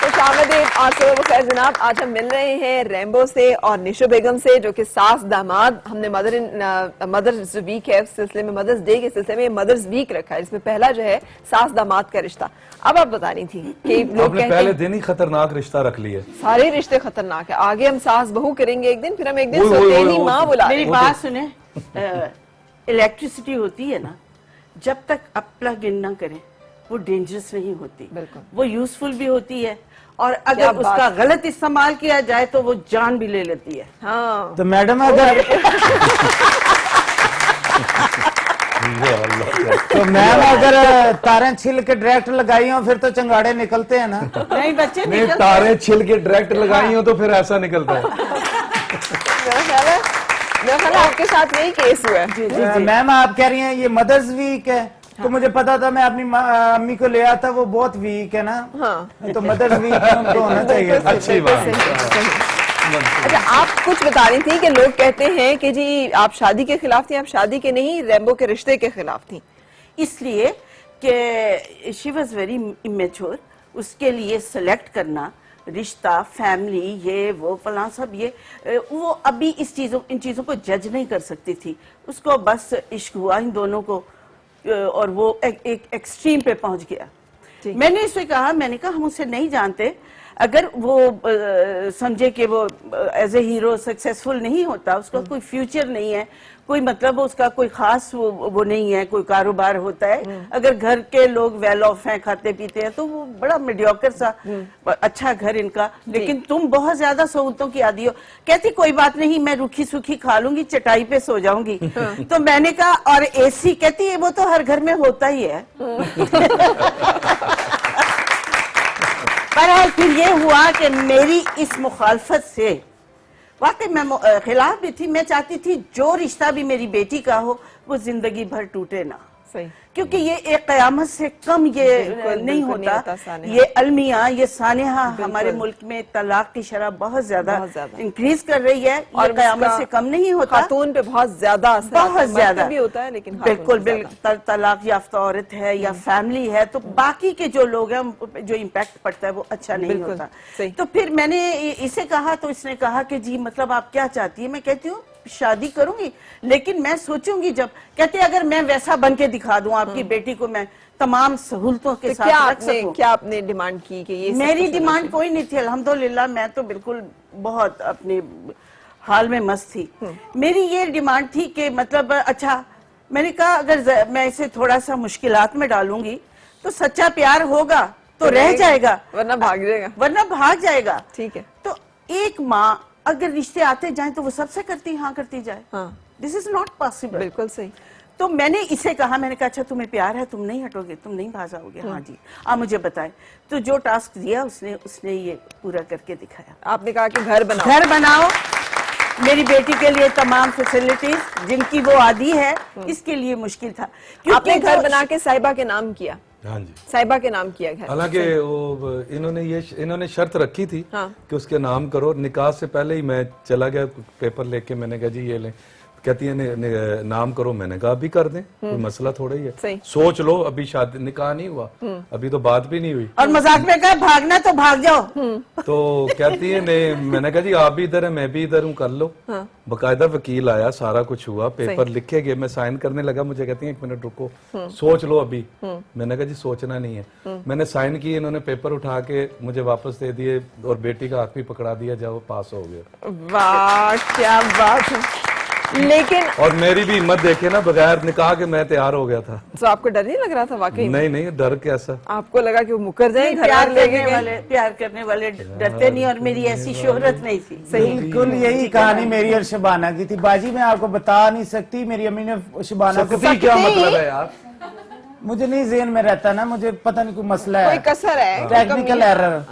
A: खुशामदीद और सुबह बखैर जनाब। आज हम मिल रहे हैं रेंबो से और निशो बेगम से, जो कि सास दामाद। हमने मदर्स वीक है, उस सिलसिले में मदर्स डे के सिलसिले में मदर्स वीक रखा है, जिसमें पहला जो है सास दामाद का रिश्ता। अब आप बता रही थी कि लोग
C: आपने
A: कहते
C: पहले
A: हैं
C: दिन ही खतरनाक रिश्ता रख लिया।
A: सारे रिश्ते खतरनाक है। आगे हम सास बहू करेंगे एक दिन, फिर हम एक दिन
C: ओए, ओए,
A: सौतेली
C: ओए,
A: माँ बुला
B: मेरी
A: लेंगे।
B: बात सुने, इलेक्ट्रिसिटी होती है ना, जब तक आप प्लग इन ना करें वो डेंजरस नहीं होती,
A: बिल्कुल।
B: वो यूजफुल भी होती है, और
A: क्या
B: अगर
A: बात
B: उसका
A: है।
B: गलत इस्तेमाल किया जाए तो वो जान भी ले लेती है।
A: हाँ,
D: तो मैडम अगर तो मैम अगर तारें छिल के डायरेक्ट लगाई हो फिर तो चंगाड़े निकलते हैं ना।
B: नहीं बच्चे
C: नहीं,
B: निकलते
C: तारे छिल के डायरेक्ट लगाई हो तो फिर ऐसा निकलता है।
A: मेरा ख्याल है आपके साथ यही केस हुआ है।
D: मैम आप कह रही हैं ये मदर्स वीक है, तो मुझे पता था, मैं अपनी अम्मी को ले आता, वो बहुत वीक है ना।
A: हाँ।
D: तो मदर्स वीक उनको होना चाहिए।
C: अच्छी बात है।
A: अच्छा, आप कुछ बता रही थी कि लोग कहते हैं कि जी आप शादी के खिलाफ थी। आप शादी के नहीं, रेंबो के रिश्ते के खिलाफ थी।
B: इसलिए कि शी वॉज वेरी इमेच्योर। उसके लिए सेलेक्ट करना रिश्ता, फैमिली, ये वो फलां सब, ये वो अभी इन चीजों को जज नहीं कर सकती थी। उसको बस इश्क हुआ इन दोनों को, और वो एक एक्सट्रीम पे पहुंच गया। मैंने इससे कहा, मैंने कहा हम उसे नहीं जानते, अगर वो समझे कि वो एज ए हीरो सक्सेसफुल नहीं होता, उसका कोई फ्यूचर नहीं है, कोई मतलब उसका कोई खास वो नहीं है, कोई कारोबार होता है। अगर घर के लोग वेल ऑफ हैं, खाते पीते हैं, तो वो बड़ा मीडियोकर सा अच्छा घर इनका। लेकिन तुम बहुत ज्यादा सहूलतों की आदी हो। कहती कोई बात नहीं, मैं रूखी सूखी खा लूंगी, चटाई पे सो जाऊंगी। तो मैंने कहा और एसी, कहती है वो तो हर घर में होता ही है। पर फिर ये हुआ कि मेरी इस मुखालफत से वाकई मैं खिलाफ भी थी। मैं चाहती थी जो रिश्ता भी मेरी बेटी का हो वो जिंदगी भर टूटे ना,
A: सही।
B: क्योंकि ये एक कयामत से कम ये
A: बिल्कुल,
B: नहीं
A: बिल्कुल नहीं
B: होता।
A: होता सानेहा।
B: ये अलमिया, ये सानेहा हमारे मुल्क में तलाक की शरह बहुत ज्यादा इंक्रीज कर रही है।
A: और
B: ये कयामत
A: उसका
B: से कम नहीं होता।
A: खातून पे बहुत ज्यादा असर आता है।
B: बहुत
A: मर्द
B: ज्यादा
A: पे भी होता है, लेकिन खातून
B: बिल्कुल
A: पे ज्यादा।
B: बिल्कुल तलाक याफ्ता औरत है या फैमिली है, तो बाकी के जो लोग हैं उन पे जो इम्पैक्ट पड़ता है वो अच्छा नहीं
A: बिल्कुल,
B: होता।
A: सही।
B: तो फिर मैंने इसे कहा, तो इसने कहा कि जी मतलब आप क्या चाहती है? मैं कहती हूँ शादी करूंगी, लेकिन मैं सोचूंगी जब। कहते अगर मैं वैसा बन के दिखा दूं आपकी बेटी को, मैं तमाम सहूलतों के
A: तो
B: साथ
A: क्या
B: रख
A: आपने
B: सकूं।
A: क्या आपने डिमांड की कि ये सब
B: मेरी
A: कुछ होना
B: डिमांड कोई नहीं थी, अल्हम्दुलिल्लाह। मैं तो बिल्कुल बहुत अपने हाल में मस्त थी। मेरी ये डिमांड थी कि मतलब अच्छा, मैंने कहा अगर मैं इसे थोड़ा सा मुश्किलात में डालूंगी तो सच्चा प्यार होगा तो रह जाएगा,
A: वरना भाग जाएगा।
B: वरना भाग जाएगा।
A: ठीक है।
B: तो एक माँ अगर रिश्ते आते जाएं तो वो सबसे करती हाँ करती जाए।
A: हाँ,
B: दिस इज नॉट पॉसिबल।
A: बिल्कुल सही।
B: तो मैंने इसे कहा, मैंने कहा अच्छा तुम्हें प्यार है, तुम नहीं हटोगे, तुम नहीं भाग जाओगे? हाँ जी, आप मुझे बताएं। तो जो टास्क दिया उसने ये पूरा करके दिखाया।
A: आपने कहा कि घर बनाओ।
B: घर बनाओ, मेरी बेटी के लिए तमाम फैसिलिटीज जिनकी वो आदी है, इसके लिए मुश्किल था।
A: आपने घर
B: जो-
A: बना के साहिबा के नाम किया।
C: हाँ जी।
A: साहिबा के नाम किया घर।
C: हालांकि वो इन्होंने शर्त रखी थी
A: हाँ।
C: कि उसके नाम करो। निकाह से पहले ही मैं चला गया पेपर लेके, मैंने कहा जी ये ले। कहती है नाम करो। मैंने कहा अभी कर दें, कोई मसला थोड़ा ही
A: सही।
C: है। सोच लो, अभी शादी निकाह नहीं हुआ, अभी तो बात भी नहीं हुई।
B: और मजाक में कहा भागना तो भाग जाओ।
C: तो कहती है नहीं। मैंने कहा जी आप भी इधर है, मैं भी इधर हूँ, कर लो। बकायदा वकील आया, सारा कुछ हुआ, पेपर लिखे गए, मैं साइन करने लगा। मुझे कहती है 1 मिनट रुको, सोच लो अभी। मैंने कहा जी सोचना नहीं है। मैंने साइन किए, इन्होंने पेपर उठा के मुझे वापस दे दिए और बेटी का हाथ भी पकड़ा दिया जब वो पास हो गया।
A: वाह, क्या बात है। लेकिन
C: और मेरी भी हिम्मत देखे ना, बगैर निकाह के मैं तैयार हो गया था।
A: तो आपको डर नहीं लग रहा था वाकई में?
C: नहीं नहीं, डर कैसा।
A: आपको लगा कि वो मुकर जाए, घर
B: प्यार
A: लेके
B: करने
A: गए?
B: वाले डरते नहीं, और मेरी ऐसी शोहरत नहीं थी।
D: बिल्कुल यही कहानी मेरी और शबाना की थी। बाजी मैं आपको बता नहीं सकती, मेरी अम्मी ने शबाना को,
C: सकती क्या मतलब है यार?
D: मुझे नहीं ज़हन में रहता ना, मुझे पता नहीं कोई मसला
A: कोई
D: है,
A: कसर है,
D: technical error.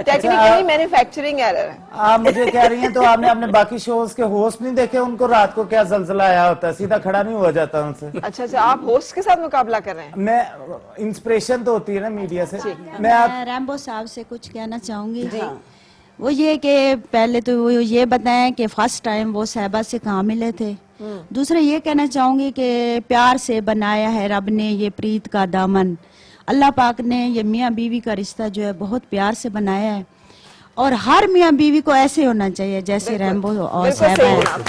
A: Technically manufacturing error है।
D: आप मुझे कह रही हैं तो आपने अपने बाकी शोज के होस्ट नहीं देखे? उनको रात को क्या जलजला आया होता है, सीधा खड़ा नहीं हुआ जाता उनसे।
A: अच्छा अच्छा, आप होस्ट के साथ मुकाबला कर रहे हैं?
D: मैं इंस्पिरेशन तो होती है ना मीडिया से। मैं
F: रैम्बो साहब से कुछ कहना चाहूंगी। वो ये कि पहले तो वो ये बताएं कि फर्स्ट टाइम वो साहिबा से कहाँ मिले थे। दूसरा ये कहना चाहूंगी कि प्यार से बनाया है रब ने ये प्रीत का दामन। अल्लाह पाक ने ये मियाँ बीवी का रिश्ता जो है बहुत प्यार से बनाया है, और हर मियाँ बीवी को ऐसे होना चाहिए जैसे रैम्बो और
A: बिल्कुल
F: साहिबा
A: सही
F: है।
A: जनाब।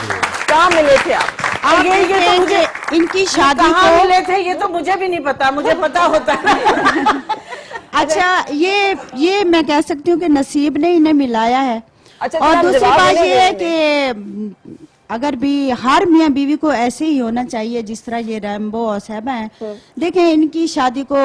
A: कहाँ मिले थे आप?
B: और ये तो
F: कहेंगे
B: मुझे
F: इनकी शादी
B: कहाँ
F: को
B: मिले थे ये तो मुझे भी नहीं पता, मुझे पता होता है।
F: अच्छा ये मैं कह सकती हूँ कि नसीब ने इन्हें मिलाया है।
A: अच्छा,
F: और
A: जनाब,
F: दूसरी
A: जवाब
F: बात
A: देने
F: ये है
A: देने।
F: कि अगर भी हर मियाँ बीवी को ऐसे ही होना चाहिए जिस तरह ये रैम्बो और साहिबा हैं। देखें इनकी शादी को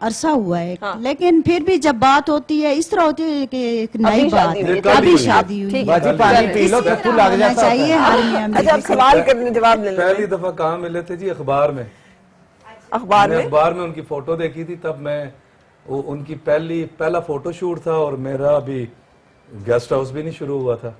F: अरसा हुआ है, लेकिन फिर भी जब बात होती है इस तरह होती है कि एक नई
A: अभी
F: बात
A: शादी हुई है,
F: है, अभी शादी हुई
A: ठीक
F: है।
A: है।
D: बाजी पानी पी लो,
F: इसी
D: धत्तू
F: तरह
D: लग
F: होना
D: जाता
F: चाहिए
D: है।
F: हर मियाँ
A: अच्छा,
F: बीवी
A: आप सवाल करने जवाब ले लेते हैं।
C: पहली दफा कहाँ मिले थे जी? अखबार में।
A: अखबार
C: मैंने
A: में?
C: अखबार में उनकी फोटो देखी थी, तब मैं उनकी पहला फोटो शूट था, और मेरा अभी गेस्ट हाउस भी नहीं शुरू हुआ था।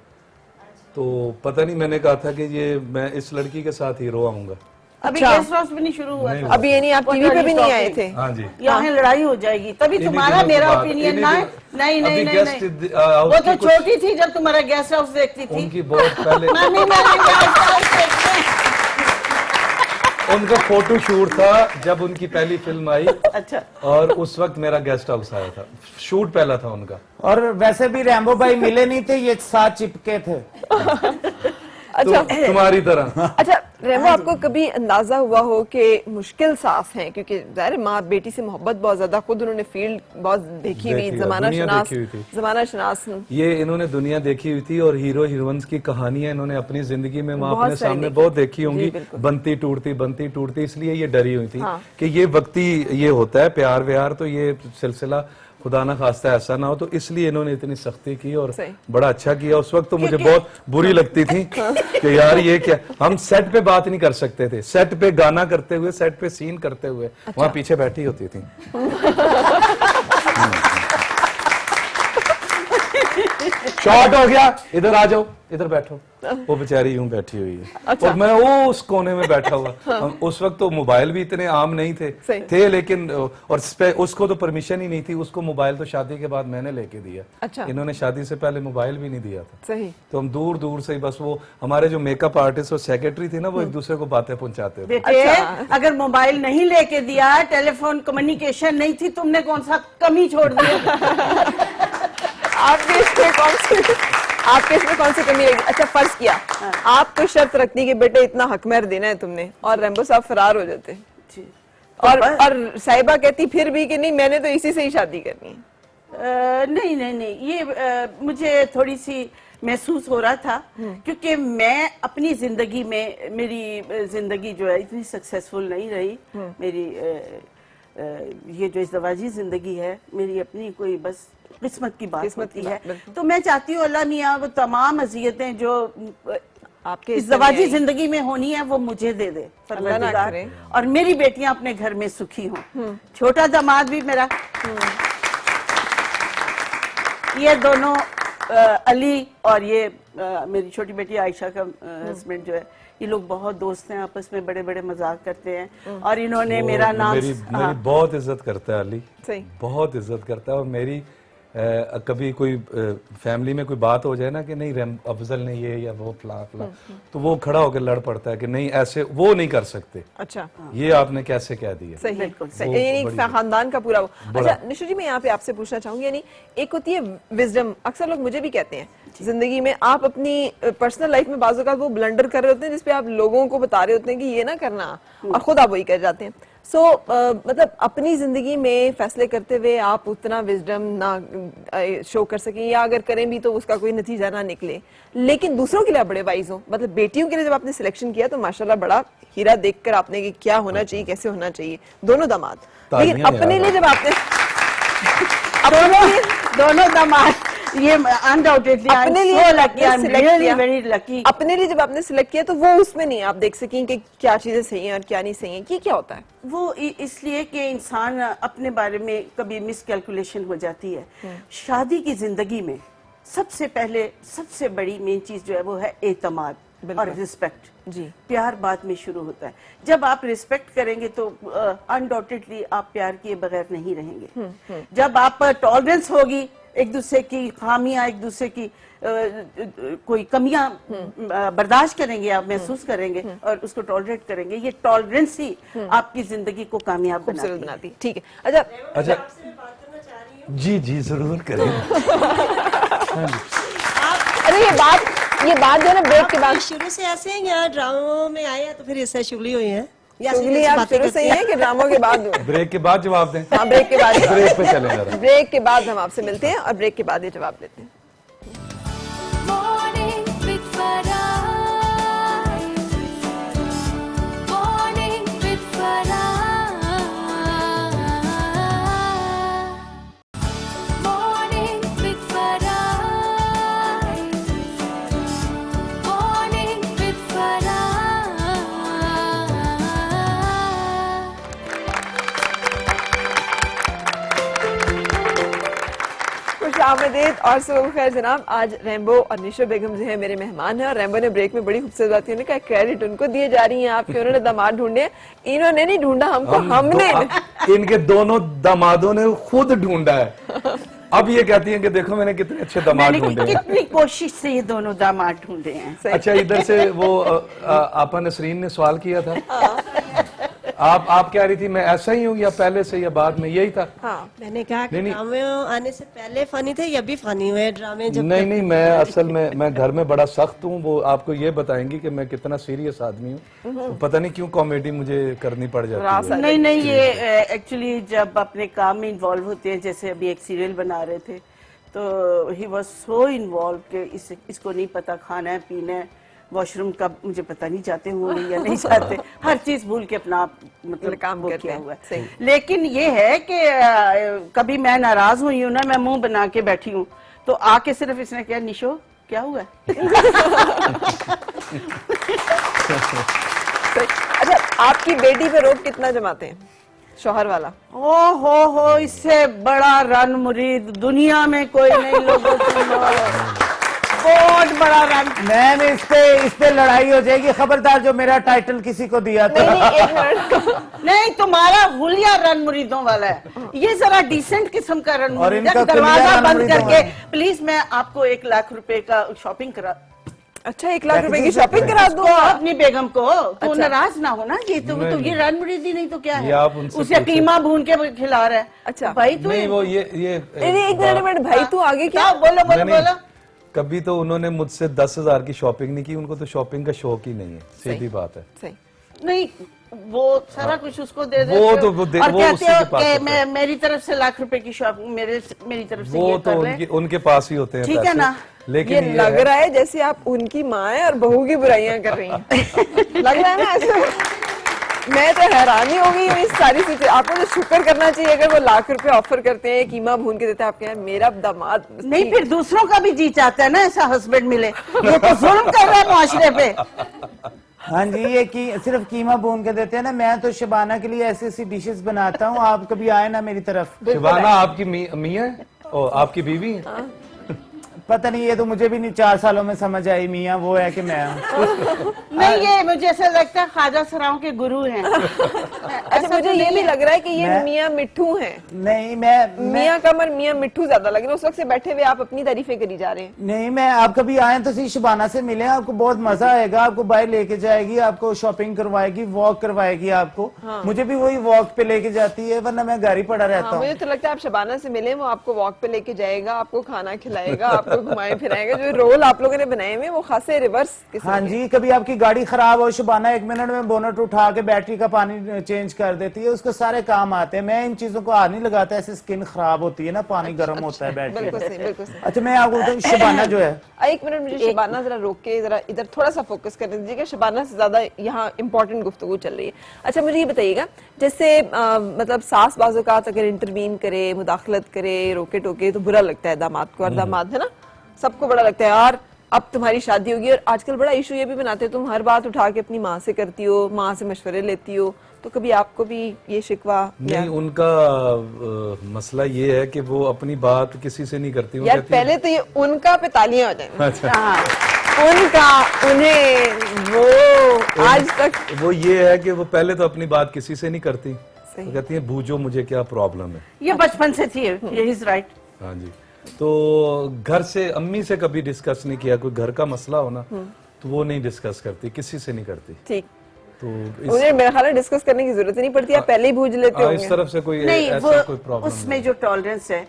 C: तो पता नहीं, मैंने कहा था कि ये मैं इस लड़की के साथ हीरो आऊंगा।
B: अभी
A: अच्छा।
B: गेस्ट हाउस भी नहीं शुरू हुआ था।
A: अभी ये नहीं, आप टीवी पे भी नहीं आए थे?
C: हाँ जी।
B: यहाँ लड़ाई हो जाएगी तभी
C: इन्हीं
B: तुम्हारा
C: दिनों के
B: मेरा
C: बाद,
B: ओपिनियन
C: इन्हीं
B: ना।
C: दिनों-
B: नहीं नहीं
C: अभी
B: नहीं
C: गेस्ट
B: नहीं।
C: हाउस
B: वो तो
C: की कुछ-
B: छोटी थी जब तुम्हारा गेस्ट हाउस देखती थी।
C: उनकी बहुत पहले
B: मम्मी मैंने गेस्ट हाउस देखते हैं।
C: उनका फोटो शूट था जब उनकी पहली फिल्म आई,
B: अच्छा,
C: और उस वक्त मेरा गेस्ट हाउस आया था। शूट पहला था उनका।
D: और वैसे भी रैम्बो भाई मिले नहीं थे, ये साथ चिपके थे।
A: अच्छा।
C: तुम्हारी तरह।
A: अच्छा रेमो, आपको कभी अंदाजा हुआ हो कि मुश्किल सास हैं, क्योंकि जाहिर माँ बेटी से मोहब्बत बहुत ज्यादा, खुद उन्होंने फील्ड बहुत देखी हुई,
C: देखी है,
A: जमाना
C: दुनिया
A: शनास,
C: देखी हुई थी।
A: जमाना शनास
C: ये इन्होंने दुनिया देखी हुई थी और हीरो हीरोइंस की कहानियां इन्होंने अपनी जिंदगी में वहां
A: बहुत
C: अपने
A: सारी
C: सामने
A: देखी।
C: बहुत देखी
A: जी,
C: होंगी,
A: बिल्कुल।
C: बनती टूटती, इसलिए ये डरी हुई थी
A: हाँ।
C: कि ये वक्ती ये होता है प्यार व्यार, तो ये सिलसिला खुदा ना खास्ता ऐसा ना हो, तो इसलिए इन्होंने इतनी सख्ती की और
A: सही।
C: बड़ा अच्छा किया। उस वक्त तो मुझे बहुत बुरी लगती थी कि यार ये क्या, हम सेट पे बात नहीं कर सकते थे, सेट पे गाना करते हुए, सेट पे सीन करते हुए वहां पीछे बैठी होती थी। शॉर्ट हो गया, इधर आ जाओ, इधर बैठो, वो बेचारी यूं बैठी हुई है।
A: अच्छा।
C: और मैं वो उस कोने में बैठा हुआ। उस वक्त तो मोबाइल भी इतने आम नहीं
A: सही।
C: थे लेकिन और उसको तो परमिशन ही नहीं थी, उसको मोबाइल तो शादी के बाद मैंने लेके दिया।
A: अच्छा।
C: इन्होंने शादी से पहले मोबाइल भी नहीं दिया था।
A: सही।
C: तो हम दूर दूर से ही बस, वो हमारे जो मेकअप आर्टिस्ट और सेक्रेटरी थी ना, वो एक दूसरे को बातें पहुंचाते थे।
B: बेटे
A: अच्छा।
B: अगर मोबाइल नहीं लेके दिया, टेलीफोन कम्युनिकेशन नहीं थी, तुमने कौन सा कमी छोड़ दी?
A: आपके इसमें कौन सी कमी लगी? अच्छा फर्ज किया आप कोई शर्त रखती कि बेटे इतना हकमहर देना है तुमने, और रेम्बो साहब फरार हो जाते,
B: जी।
A: और साहिबा कहती फिर भी कि नहीं मैंने तो इसी से ही शादी करनी है।
B: नहीं, ये मुझे थोड़ी सी महसूस हो रहा था, क्योंकि मैं अपनी जिंदगी में, मेरी जिंदगी जो है इतनी सक्सेसफुल नहीं रही। मेरी ये जो इज़्दवाजी जिंदगी है मेरी अपनी, कोई बस किस्मत की बात
A: किस्मत की
B: होती
A: बात,
B: है।
A: बिल्कुल।
B: तो मैं चाहती हूँ अल्लाह मियाँ वो तमाम अज़ियतें जो
A: आपके
B: इज़्दवाजी
A: इसमें
B: जिंदगी में होनी है वो मुझे दे दे
A: अल्लाह ना
B: परवरदिगार,
A: करे।
B: और मेरी बेटियां अपने घर में सुखी हों। छोटा दामाद भी मेरा, ये दोनों अली और ये मेरी छोटी बेटी आयशा का हस्बैंड जो है, ये लोग बहुत दोस्त हैं, आपस में बड़े बड़े मजाक करते हैं, और इन्होंने
C: वो
B: मेरा नाम
C: मेरी बहुत इज्जत करता है अली,
A: सही।
C: बहुत इज्जत करता है। और मेरी कभी कोई फैमिली में कोई बात हो जाए ना कि नहीं अफजल ने ये या वो फला फला, तो वो खड़ा होकर लड़ पड़ता है कि नहीं ऐसे वो नहीं कर सकते,
A: अच्छा
C: ये आपने कैसे कह दिया।
A: सही,
B: बिल्कुल
A: सही।
C: वो
A: यानी
C: बड़ी-
A: खानदान का पूरा
C: बड़ा।
A: अच्छा निशु जी, मैं यहाँ पे आपसे पूछना चाहूंगी, यानी एक होती है विजडम, अक्सर लोग मुझे भी कहते हैं जिंदगी में आप अपनी पर्सनल लाइफ में बाजू का वो ब्लंडर कर रहे होते हैं जिसपे आप लोगों को बता रहे होते हैं कि ये ना करना, और खुद आप वही कर जाते हैं। सो मतलब अपनी जिंदगी में फैसले करते हुए आप उतना विजडम ना शो कर सकें, या अगर करें भी तो उसका कोई नतीजा ना निकले, लेकिन दूसरों के लिए आप बड़े वाइज हो। मतलब बेटियों के लिए जब आपने सिलेक्शन किया तो माशाल्लाह बड़ा हीरा देखकर आपने कि क्या होना चाहिए, कैसे होना चाहिए, दोनों दामाद। लेकिन
C: तालियां
A: अपने
C: यार।
A: लिए जब आपने
B: दोनों दामाद, ये अनडाउटेडली
A: अपने लिए जब आपने select किया,
B: वेरी लकी।
A: अपने लिए जब आपने सिलेक्ट किया तो वो उसमें नहीं आप देख सकें कि क्या चीजें सही हैं और क्या नहीं सही हैं, ये क्या होता है?
B: वो इसलिए कि इंसान अपने बारे में कभी मिसकैलकुलेशन हो जाती है। शादी की जिंदगी में सबसे पहले सबसे बड़ी मेन चीज जो है वो है एतमाद और रिस्पेक्ट।
A: जी।
B: प्यार बाद में शुरू होता है। जब आप रिस्पेक्ट करेंगे तो अनडाउटेडली आप प्यार किए बगैर नहीं रहेंगे। जब आप टॉलरेंस होगी, एक दूसरे की खामियां, एक दूसरे की कोई कमियां बर्दाश्त करेंगे, आप महसूस करेंगे और उसको टॉलरेट करेंगे, ये टॉलरेंस ही आपकी जिंदगी को कामयाब
A: खूबसूरत
B: बनाती है।
A: बनाती, ठीक है। अच्छा
C: अच्छा जी जी जरूर करेंगे।
A: अरे ये बात जो है ना ब्रेक के बाद,
G: शुरू से ऐसे हैं या ड्रामों में आए हैं तो फिर इससे शुगली हुई है या
A: चुगली आप शुरू से ही है कि ड्रामों के बाद हुए?
C: ब्रेक के बाद जवाब दें।
A: हाँ ब्रेक के बाद,
C: ब्रेक पे चलें जरा।
A: ब्रेक के बाद हम आपसे मिलते हैं और ब्रेक के बाद ये जवाब देते हैं।
E: Morning with Farah. Morning with Farah. Morning with Farah. Morning with Farah.
A: खुश आमदीद और सुबह खैर जनाब। आज रेम्बो और निशो बेगम जो है मेरे मेहमान हैं, और रेम्बो ने ब्रेक में बड़ी खूबसूरत बात उन्होंने कहा क्रेडिट उनको दिए जा रही है आपके, उन्होंने दामाद ढूंढे, इन्होंने नहीं ढूंढा हमको, हमने
C: इनके दोनों दामादों ने खुद ढूंढा है। अब ये कहती हैं कि देखो मैंने कितने अच्छे दामाद
B: मैंने
C: ढूंढे हैं।
B: कितनी कोशिश से ये दोनों दामाद ढूंढे हैं।
C: अच्छा इधर से वो आपा नसरीन ने सवाल किया था आप कह रही थी मैं ऐसा ही हूँ या पहले से या बाद में यही था?
A: हाँ
G: मैंने कहा कि
C: नहीं, नहीं।
G: ड्रामे आने से पहले फनी थे या भी फनी हुए ड्रामे जब
C: नहीं नहीं, मैं असल में मैं घर में बड़ा सख्त हूँ, वो आपको ये बताएंगी कि मैं कितना सीरियस आदमी हूँ। तो पता नहीं क्यों कॉमेडी मुझे करनी पड़ जाती है।
B: नहीं नहीं, ये एक्चुअली जब अपने काम में इन्वॉल्व होते हैं, जैसे अभी एक सीरियल बना रहे थे तो ही वॉज सो इन्वॉल्व कि इसको नहीं पता खाना है पीना है, वॉशरूम का मुझे पता नहीं जाते होंगे या नहीं जाते, हर चीज भूल के अपना मतलब
A: काम
B: वो
A: करते
B: किया
A: हैं,
B: हुआ है।
A: सही।
B: लेकिन ये है कि कभी मैं नाराज हुई हूँ ना, मैं मुंह बना के बैठी हूँ तो आके सिर्फ इसने क्या निशो क्या हुआ है?
A: सही। अच्छा, आपकी बेटी पे रोब कितना जमाते हैं शौहर वाला?
B: ओ हो, इससे बड़ा रन मुरीद दुनिया में कोई नहीं लोगों को, बहुत बड़ा रन।
D: मैम इस पे लड़ाई हो जाएगी, खबरदार जो मेरा टाइटल किसी को दिया था।
A: नहीं, एक मिनट।
B: नहीं, तुम्हारा हुलिया रन मुरीदों वाला है, ये जरा डिसेंट किस्म का रन
D: और
B: मुरीद है।
D: इनका
B: दरवाजा
D: खुलिया रन
B: बंद
D: मुरीदों
B: करके
D: वाला है।
B: प्लीज मैं आपको 1 लाख रुपए का शॉपिंग करा
A: अच्छा, 1 लाख रुपए की
D: पैकेजेस
A: शॉपिंग करा
B: तो
A: दूंगा?
B: अपनी बेगम को, तो
A: अच्छा।
B: नाराज ना हो ना, ये तो
C: नहीं,
B: ये रन मुरीदी नहीं तो क्या
C: ये
B: है,
C: आप उनसे
B: उसे
C: पूछे।
B: कीमा भून के खिला रहा है।
A: अच्छा।
B: भाई तू
C: नहीं वो ये
A: नहीं, एक मिनट भाई, तू आगे क्या?
B: बोलो बोलो
C: नहीं, नहीं,
B: बोलो।
C: कभी तो उन्होंने मुझसे 10,000 की शॉपिंग नहीं की, उनको तो शॉपिंग का शौक ही नहीं है, सीधी बात है।
A: सही।
B: नहीं, वो सारा कुछ उसको दे देते
C: वो
B: हो
C: तो वो दे-
B: और
C: वो
B: कहते
C: उसी
B: हो
C: के पास
B: कि
C: होता है।
B: मेरी तरफ से लाख रुपए की शॉपिंग मेरी तरफ से
C: वो
B: ये
C: तो
B: कर ले।
C: उनके पास ही होते हैं
B: ठीक है
C: पैसे।
B: ना?
C: लेकिन
A: ये लग रहा है जैसे आप उनकी माँ है और बहू की बुराइयां कर रही हैं। लग रहा है ना ऐसे? मैं तो हैरानी हो गई हूँ इस सारी चीजें। आपको तो शुक्र करना चाहिए अगर वो लाख रुपए ऑफर करते हैं, कीमा भून के देते हैं, आपके यहाँ मेरा दामाद।
B: नहीं, फिर दूसरों का भी जी चाहता है ना ऐसा हस्बैंड मिले, ये तो जुल्म कर रहा है मुआशरे पे।
D: हाँ जी, ये सिर्फ कीमा भून के देते हैं ना। मैं तो शबाना के लिए ऐसी ऐसी डिशेस बनाता हूँ, आप कभी आए ना मेरी तरफ।
C: शिवाना आपकी मियाँ है? ओ, आपकी बीवी है?
D: पता नहीं, ये तो मुझे भी नहीं 4 सालों में समझ आई मियाँ वो है कि मैं हूँ।
B: नहीं, ये मुझे ऐसा लगता है ख्वाजा सराओं के गुरु हैं।
A: अच्छा, मुझे ये भी लग रहा है कि ये
D: मैं-
A: मियाँ मिट्ठू हैं।
D: नहीं मैं
A: मियाँ कमर मियाँ मिट्ठू ज्यादा लग रहे हैं। उस वक्त से बैठे हुए आप अपनी तारीफें करी जा रहे हैं।
D: नहीं, मैं आप कभी आए तो सही शबाना से मिले, आपको बहुत मजा आएगा। आपको बाहर लेके जाएगी, आपको शॉपिंग करवाएगी, वॉक करवाएगी आपको। मुझे भी वही वॉक पे लेके जाती है, वरना मैं घर ही पड़ा रहता
A: हाँ,
D: हूँ।
A: मुझे तो लगता है आप शबाना से मिले, वो आपको वॉक पे लेके जाएगा, आपको खाना खिलाएगा, आपको घुमाए फिराएगा। जो रोल आप लोगों ने बनाए हुए वो खासे रिवर्स किस्म
D: हाँ
A: के।
D: जी, कभी आपकी गाड़ी खराब हो, शबाना 1 मिनट में बोनट उठा के बैटरी का पानी चेंज कर देती है, उसको सारे काम आते हैं। मैं इन चीजों को हाथ नहीं लगाता, ऐसे स्किन खराब होती है ना, पानी गर्म होता है बैटरी
A: बिल्कुल
D: का।
A: सही, बिल्कुल सही।
D: अच्छा, मैं आपको बताऊं, शबाना जो है,
A: 1 मिनट मुझे शबाना जरा रोक के जरा इधर थोड़ा सा फोकस करने दीजिएगा। शबाना से ज्यादा यहाँ इंपॉर्टेंट गुफ्तगू चल रही है। अच्छा, मुझे ये बताइएगा, जैसे मतलब सास बाज़ औक़ात अगर इंटरवीन करे, मुदाखलत करे, रोके टोके तो बुरा लगता है दामाद को। और दामाद है ना, सबको बड़ा लगता है यार अब तुम्हारी शादी होगी। और आजकल बड़ा इशू ये भी बनाते हो, तुम हर बात उठा के अपनी माँ से करती हो, माँ से मशवरे लेती हो, तो कभी आपको भी ये शिकवा?
C: नहीं, उनका मसला ये है कि वो अपनी बात किसी से नहीं करती। वो
A: यार
C: कहती है-
A: पहले तो ये उनका पे तालियां हो जाए।
C: अच्छा,
A: उनका, उन्हें, वो आज तक
C: वो ये है कि वो पहले तो अपनी बात किसी से नहीं करती।
A: सही।
C: वो कहती है बूझो मुझे क्या प्रॉब्लम है।
B: ये बचपन से थी, ये इज राइट।
C: हाँ जी, तो घर से अम्मी से कभी डिस्कस नहीं किया, कोई घर का मसला हो ना तो वो नहीं डिस्कस करती, किसी से नहीं करती।
A: ठीक,
C: तो
A: उन्हें मेरा ख्याल है डिस्कस करने की जरूरत ही नहीं पड़ती, आप पहले ही बूझ लेते
C: इस
A: होंगे।
C: तरफ से कोई
B: नहीं,
C: ऐसा कोई
B: वो
C: प्रॉब्लम
B: उसमें जो टॉलरेंस है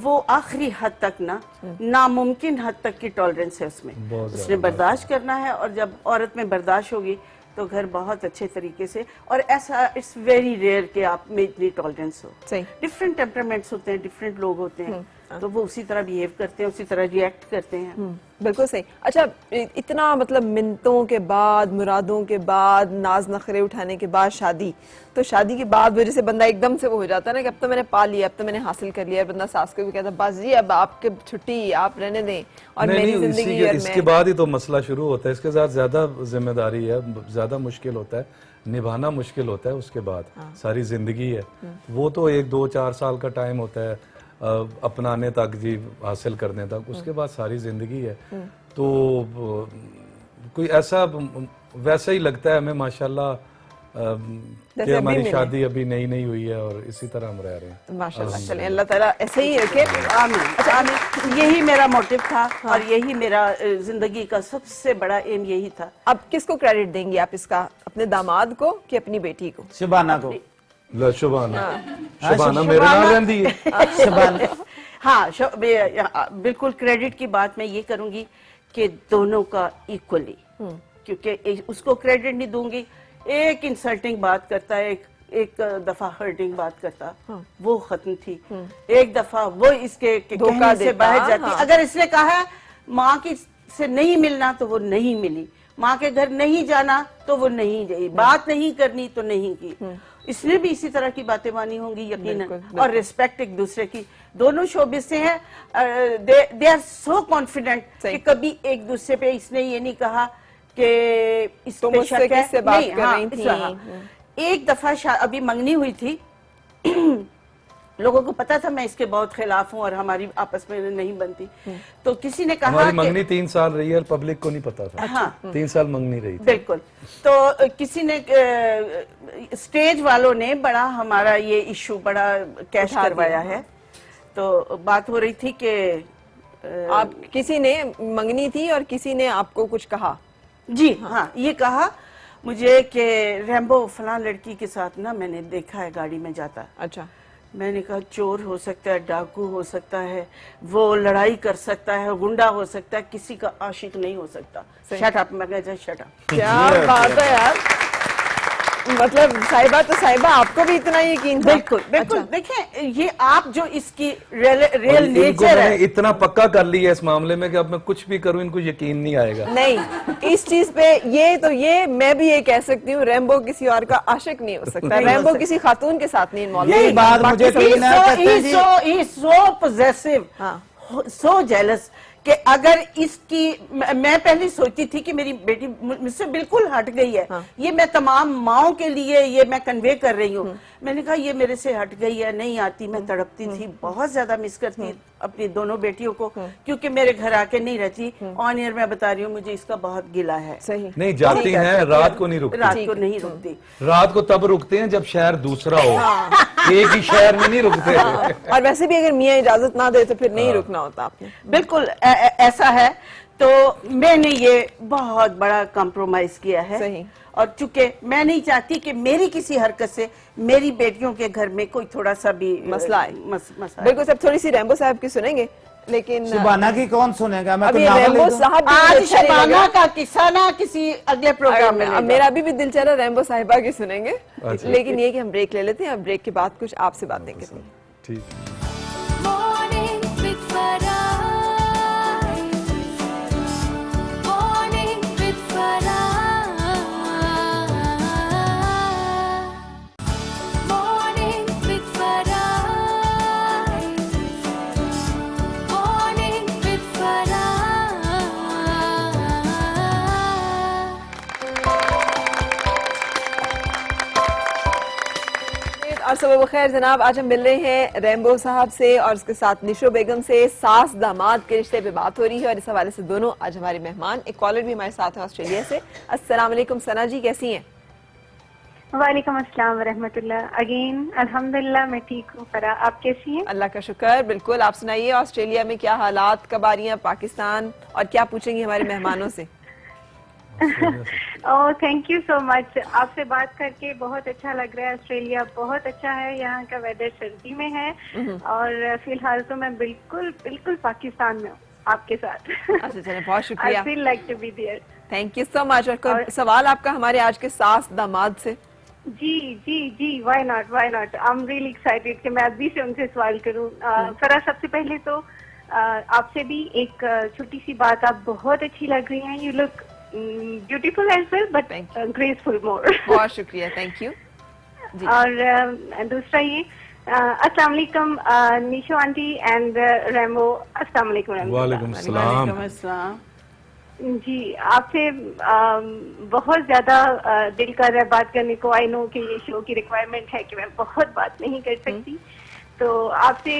B: वो आखिरी हद तक ना, नामुमकिन हद तक की टॉलरेंस है उसमें।
C: बहुत
B: उसने बर्दाश्त करना है, और जब औरत में बर्दाश्त होगी तो घर बहुत अच्छे तरीके से। और ऐसा इट्स वेरी रेयर कि आप में इतनी टॉलरेंस हो।
A: सही।
B: डिफरेंट टेम्परामेंट्स होते हैं, डिफरेंट लोग होते हैं, तो वो उसी तरह बिहेव करते हैं, उसी तरह रिएक्ट करते हैं।
A: बिल्कुल सही। अच्छा, इतना मतलब मिन्नतों के बाद, मुरादों के बाद, नाज नखरे उठाने के बाद शादी, तो शादी के बाद वजह से बंदा एकदम से वो हो जाता है ना कि अब तो मैंने पा लिया, अब तो मैंने हासिल कर लिया। बंदा सास को भी कहता है बस जी अब आपके छुट्टी, आप रहने दें और
C: नहीं,
A: मेरी
C: नहीं,
A: जिंदगी और
C: इसके
A: मैं।
C: बाद ही तो मसला शुरू होता है। इसके साथ ज्यादा जिम्मेदारी है, ज्यादा मुश्किल होता है, निभाना मुश्किल होता है। उसके बाद सारी जिंदगी है, वो तो 1, 2, 4 साल का टाइम होता है अपनाने तक, जी हासिल करने तक। उसके बाद सारी जिंदगी है। तो कोई ऐसा वैसा ही लगता है हमें माशाल्लाह कि
A: जैसे अभी
C: हमारी
A: मिले।
C: शादी अभी नई नई हुई है और इसी तरह हम रह रहे हैं।
A: माशाल्लाह, चलें अल्लाह ताला ऐसे ही रखे।
B: आमीन आमीन। यही मेरा मोटिव था और यही मेरा जिंदगी का सबसे बड़ा एम यही था।
A: अब किसको क्रेडिट देंगी आप इसका, अपने दामाद को कि अपनी बेटी को?
D: शबाना को।
C: शुभाना शुभाना मेरे नाल रहंदी है।
D: शबाना
B: हाँ बिल्कुल क्रेडिट की बात मैं ये करूंगी कि दोनों का इक्वली, क्योंकि उसको क्रेडिट नहीं दूंगी। एक इंसल्टिंग बात करता है, एक दफा हर्टिंग बात करता, वो खत्म थी। एक दफा वो इसके
A: धोखा
B: कहने से
A: देता,
B: बाहर जाती।
A: हाँ।
B: अगर इसने कहा माँ की से नहीं मिलना तो वो नहीं मिली, माँ के घर नहीं जाना तो वो नहीं गई, बात नहीं करनी तो नहीं की। इसने भी इसी तरह की बातें मानी होंगी यकीनन।
A: बिल्कुल।
B: और रिस्पेक्ट एक दूसरे की, दोनों शोबे से है। दे आर सो कॉन्फिडेंट
A: सही।
B: कि कभी एक दूसरे पे इसने ये नहीं कहा कि इस
A: तुम
B: पे
A: मुझसे
B: शक है।
A: किससे बात
B: नहीं,
A: कर
B: हाँ,
A: रही थी?
B: एक दफा अभी मंगनी हुई थी लोगों को पता था मैं इसके बहुत खिलाफ हूँ और हमारी आपस में नहीं बनती। तो किसी ने कहा
C: हमारी
B: कि
C: मंगनी 3 साल रही है, पब्लिक को नहीं पता था।
B: हाँ
C: 3 साल मंगनी रही थी।
B: बिल्कुल। तो किसी ने स्टेज वालों ने बड़ा हमारा ये इशू बड़ा कैश
A: उठा दिया,
B: करवाया है। तो बात हो रही थी कि
A: आप किसी ने मंगनी थी और किसी ने आपको कुछ कहा?
B: जी हाँ ये कहा मुझे कि रैम्बो फलां लड़की के साथ ना मैंने देखा है गाड़ी में जाता।
A: अच्छा,
B: मैंने कहा चोर हो सकता है, डाकू हो सकता है, वो लड़ाई कर सकता है, गुंडा हो सकता है, किसी का आशिक नहीं हो सकता। Shut up. मैं कहा शट अप।
A: क्या बात है यार, मतलब साहिबा तो साहिबा आपको भी इतना यकीन था?
B: बिल्कुल बिल्कुल।
A: अच्छा।
B: देखें ये आप जो इसकी रियल
C: और इनको
B: नेचर
C: मैंने
B: है।
C: इतना पक्का कर लिया इस मामले में कि अब मैं कुछ भी करूं इनको यकीन नहीं आएगा।
A: नहीं, इस चीज पे ये मैं भी ये कह सकती हूँ, रैम्बो किसी और का आशिक नहीं हो सकता,
B: नहीं हो
A: रैम्बो
B: सकता।
A: किसी खातून के साथ नहीं इन्वॉल्व।
D: यही बात मुझे
B: He's
D: कहीं ना
B: so-
D: कहते हैं जी।
B: he's so possessive,
A: हाँ।
B: so jealous कि अगर इसकी मैं पहले सोचती थी कि मेरी बेटी मुझसे बिल्कुल हट गई है।
A: हाँ।
B: ये मैं तमाम माओं के लिए ये मैं कन्वे कर रही हूँ। मैंने कहा ये मेरे से हट गई है, नहीं आती। मैं तड़पती थी, बहुत ज्यादा मिस करती अपनी दोनों बेटियों को, क्योंकि मेरे घर आके नहीं रहती। ऑन एयर मैं बता रही हूँ, मुझे इसका बहुत गिला है।
A: सही।
C: नहीं जाती हैं, रात को नहीं रुकती।
B: रात को नहीं रुकती।
C: रात को तब रुकते हैं जब शहर दूसरा हो। एक ही शहर में नहीं रुकते।
A: और वैसे भी अगर मियाँ इजाजत ना दे तो फिर नहीं रुकना होता आपने।
B: बिल्कुल ऐसा है। तो मैंने ये बहुत बड़ा कॉम्प्रोमाइज किया है।
A: सही।
B: और चूंकि मैं नहीं चाहती कि मेरी किसी हरकत से मेरी बेटियों के घर में कोई थोड़ा सा भी
A: मसला है।
B: मसला
A: बिल्कुल, सब थोड़ी सी रैम्बो साहब की सुनेंगे, लेकिन
D: शबाना की कौन सुनेगा? मैं तो
A: अभी
D: नावल
A: रैम्बो
D: लिख दूं।
A: साहब भी
B: आज
A: मुझे अच्छा नहीं
B: शबाना
A: लगा।
B: का किस्सा ना किसी अगले प्रोग्राम में
A: अब
B: लेगा।
A: मेरा अभी भी दिल चाह रहा है रैम्बो साहिबा की सुनेंगे,
C: अच्छा।
A: लेकिन ये कि हम ब्रेक ले लेते हैं, अब ब्रेक के बाद कुछ आपसे बातें करेंगे।
C: ठीक।
E: Morning with Farah. Morning with Farah. Morning with Farah. Morning with Farah.
A: और सुबह बखैर जनाब, आज हम मिल रहे हैं रैम्बो साहब से और उसके साथ निशो बेगम से। सास दामाद के रिश्ते पे बात हो रही है और इस हवाले से दोनों आज हमारे मेहमान। एक कॉलर भी हमारे साथ है ऑस्ट्रेलिया से। अस्सलाम वालेकुम सना जी, कैसी हैं?
H: वालेकुम अस्सलाम वरहमतुल्लाह। अगेन अल्हम्दुलिल्लाह मैं ठीक हूँ। फरा आप कैसी हैं?
A: अल्लाह का शुक्र। बिल्कुल, आप सुनाइए ऑस्ट्रेलिया में क्या हालात, कब आ रही हैं पाकिस्तान और क्या पूछेंगी हमारे मेहमानों से?
H: Oh thank you so much. आपसे बात करके बहुत अच्छा लग रहा है। ऑस्ट्रेलिया बहुत अच्छा है, यहाँ का वेदर सर्दी में है और फिलहाल तो मैं बिल्कुल बिल्कुल पाकिस्तान में हूँ आपके साथ।
A: अच्छा चलें, बहुत शुक्रिया।
H: I feel like to be there.
A: Thank you so much. और कोई सवाल आपका हमारे आज के सास दामाद से?
H: जी जी जी, why not why not. I am really excited कि मैं अभी से उनसे सवाल करूं। फरा सबसे पहले तो आपसे भी एक छोटी सी बात, आप बहुत अच्छी लग रही हैं। You look beautiful as well but
A: Thank
H: graceful more.
A: बहुत शुक्रिया, थैंक यू जी।
H: और दूसरा ये अस्सलाम वालेकुम निशो आंटी एंड रैम्बो। अस्सलाम वालेकुम रैम्बो।
C: वालेकुम सलाम।
B: वालेकुम अस्सलाम।
H: जी आपसे बहुत ज्यादा दिल कर रहा है बात करने को। आई नो कि ये शो की रिक्वायरमेंट है कि मैं बहुत बात नहीं कर सकती, तो आपसे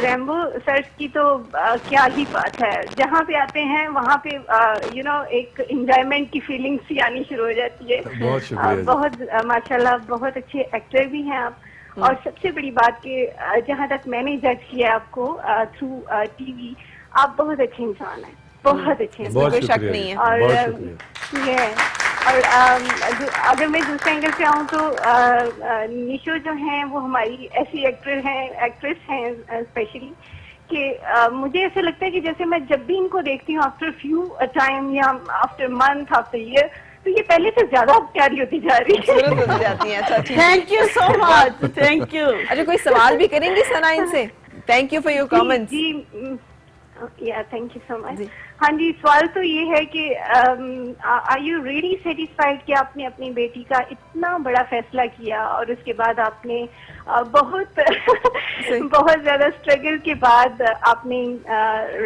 H: रैम्बो सर की तो क्या ही बात है, जहाँ पे आते हैं वहाँ पे एक एंजॉयमेंट की फीलिंग्स ही आनी शुरू हो जाती है।
C: बहुत शुक्रिया जी।
H: बहुत माशाल्लाह बहुत अच्छे एक्टर भी हैं आप। और सबसे बड़ी बात कि जहाँ तक मैंने जज किया आपको थ्रू टीवी, आप बहुत अच्छे इंसान हैं, बहुत अच्छे इंसान।
C: बहुत
A: कोई शक
C: शुक्रिया
A: नहीं
C: जी,
A: है।
H: और
C: बहुत शुक्रिया।
H: ये और अगर मैं दूसरे एंगल से आऊँ तो निशो जो हैं वो हमारी ऐसी एक्ट्रेस हैं स्पेशली कि मुझे ऐसा लगता है कि जैसे मैं जब भी इनको देखती हूँ आफ्टर फ्यू टाइम या आफ्टर मंथ आफ्टर ईयर, तो ये पहले से ज्यादा प्यारी होती जा रही है।
A: खूबसूरत बन जाती हैं। अच्छा ठीक है।
B: Thank you so much, thank you.
A: अच्छा कोई सवाल भी करेंगी सना इनसे? Thank you for your comments.
H: जी या थैंक यू सो मच।
A: जी।
H: हाँ जी, सवाल तो ये है कि आर यू रियली सेटिस्फाइड कि आपने अपनी बेटी का इतना बड़ा फैसला किया और उसके बाद आपने बहुत बहुत ज्यादा स्ट्रगल के बाद आपने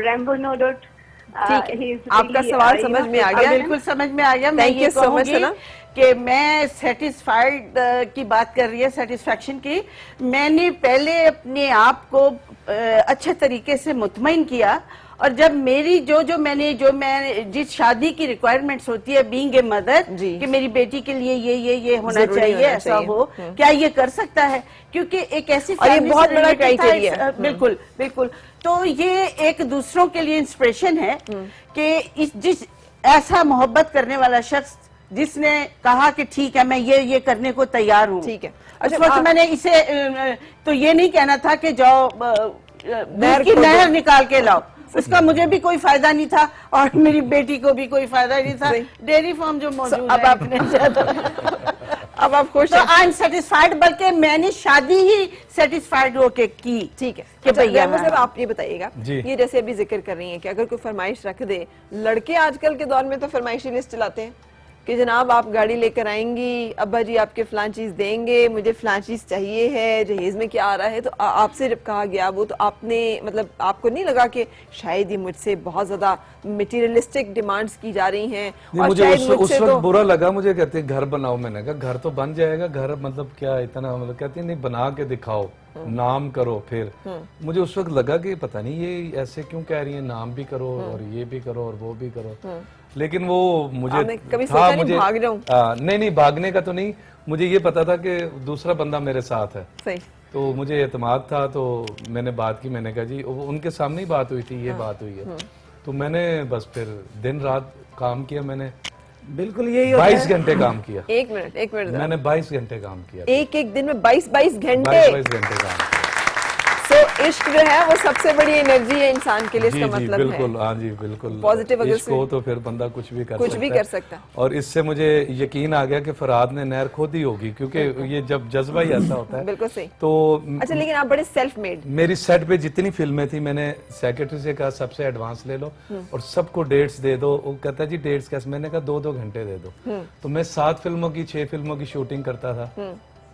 H: रैम्बो नो डाउट
A: ठीक है, आपका सवाल समझ में आ गया।
B: बिल्कुल समझ में आ गया। मैं
A: Thank
B: ये
A: you so much,
B: कहूंगी
A: सना।
B: कि मैं सेटिस्फाइड की बात कर रही है, सेटिस्फैक्शन की। मैंने पहले अपने आप को अच्छे तरीके से मुतमईन किया, और जब मेरी मैं जिस शादी की रिक्वायरमेंट्स होती है बीइंग ए मदर,
A: जी।
B: कि मेरी बेटी के लिए ये होना
A: जरूरी
B: चाहिए,
A: होना
B: ऐसा
A: चाहिए।
B: हो, क्या ये कर सकता है? क्योंकि एक ऐसी
A: और ये
B: family
A: बहुत
B: से
A: बड़ा
B: related था,
A: criteria है।
B: बिल्कुल बिल्कुल। तो ये एक दूसरों के लिए इंस्पिरेशन है कि जिस ऐसा मोहब्बत करने वाला शख्स जिसने कहा कि ठीक है मैं ये करने को तैयार हूँ।
A: ठीक है।
B: उस वक्त मैंने इसे तो ये नहीं कहना था कि जाओ दूध की नहर निकाल के लाओ, उसका मुझे भी कोई फायदा नहीं था और मेरी बेटी को भी कोई फायदा नहीं था। डेयरी फार्म जो मौजूद
A: अब
B: है
A: आप
B: इतने ज्यादा।
A: अब आप खुश
B: तो
A: हैं?
B: आई एम सेटिस्फाइड, बल्कि मैंने शादी ही सेटिस्फाइड होके की।
A: ठीक है।
B: कि
A: अच्छा,
B: भैया
A: रैम्बो
B: मैं-
A: साहब आप ये बताइएगा,
C: जी।
A: ये जैसे अभी जिक्र कर रही हैं कि अगर कोई फरमाइश रख दे, लड़के आजकल के दौर में तो फरमाइशी लिस्ट चलाते हैं कि जनाब आप गाड़ी लेकर आएंगी, अब्बा जी आपके फलां चीज देंगे, मुझे फलां चीज चाहिए है, जहेज में क्या आ रहा है। तो आपसे जब कहा गया वो, तो आपने मतलब आपको नहीं लगा कि शायद ये मुझसे बहुत ज्यादा मटेरियलिस्टिक डिमांड्स की जा रही हैं?
C: नहीं,
A: और
C: मुझे
A: शायद
C: उस
A: मुझसे
C: वक्त
A: तो
C: बुरा लगा। मुझे कहते हैं घर बनाओ, मैंने कहा घर तो बन जाएगा, घर मतलब क्या इतना, मतलब कहती है नहीं बना के दिखाओ, नाम करो। फिर मुझे उस वक्त लगा कि पता नहीं ये ऐसे क्यों कह रही है, नाम भी करो और ये भी करो और वो भी करो। लेकिन वो मुझे
A: आपने कभी
C: था,
A: सोचा नहीं
C: मुझे
A: भाग जाऊं?
C: नहीं भागने का तो नहीं, मुझे ये पता था कि दूसरा बंदा मेरे साथ है,
A: सही।
C: तो मुझे एतमाद था। तो मैंने बात की, मैंने कहा जी, उनके सामने ही बात हुई थी, ये बात हुई है। तो मैंने बस फिर दिन रात काम किया, मैंने
D: बिल्कुल यही होता
C: 22
D: है।
C: घंटे काम किया।
A: एक मिनट
C: मैंने 22 घंटे काम किया,
A: एक दिन में 22 घंटे।
C: 22 घंटे काम किया।
A: सो इश्क जो है वो सबसे बड़ी एनर्जी है इंसान के लिए,
C: जी
A: इसका
C: जी
A: मतलब
C: बिल्कुल,
A: है
C: हाँ जी बिल्कुल।
A: पॉजिटिव अगर
C: इसको तो फिर बंदा कुछ भी कर सकता है। और इससे मुझे यकीन आ गया कि फरहाद ने नहर खोदी होगी, क्योंकि ये जब जज्बा ही ऐसा होता है।
A: बिल्कुल सही।
C: तो
A: अच्छा, लेकिन आप बड़े सेल्फ मेड।
C: मेरी सेट पे जितनी फिल्में थी, मैंने सेक्रेटरी से कहा सबसे एडवांस ले लो और सबको डेट्स दे दो। वो कहता है जी डेट्स कैसे? मैंने कहा 2-2 घंटे दे दो। तो मैं 7 फिल्मों की 6 फिल्मों की शूटिंग करता था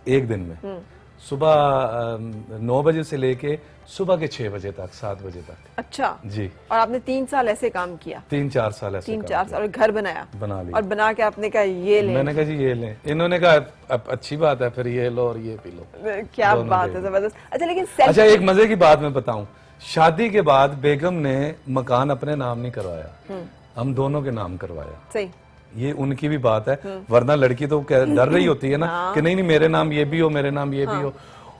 C: एक दिन में, सुबह 9 बजे से लेके सुबह के 6 बजे तक, 7 बजे तक।
A: अच्छा
C: जी।
A: और आपने 3 साल ऐसे काम किया?
C: 3-4 साल ऐसे
A: 3-4 साल। और घर बनाया?
C: बना लिया।
A: और बना के आपने कहा ये ले।
C: मैंने कहा जी ये लें। इन्होंने कहा अब अच्छी बात है, फिर ये लो और ये पी लो।
A: क्या
C: दोनों
A: बात
C: ले
A: है,
C: लो।
A: जबरदस्त। अच्छा, लेकिन सेल्फ
C: अच्छा, एक मजे की बात मैं बताऊं, शादी के बाद बेगम ने मकान अपने नाम नहीं करवाया, हम दोनों के नाम करवाया।
A: सही।
C: ये उनकी भी बात है, वरना लड़की तो डर रही होती है ना कि नहीं नहीं मेरे नाम ये भी हो, मेरे नाम ये भी हो।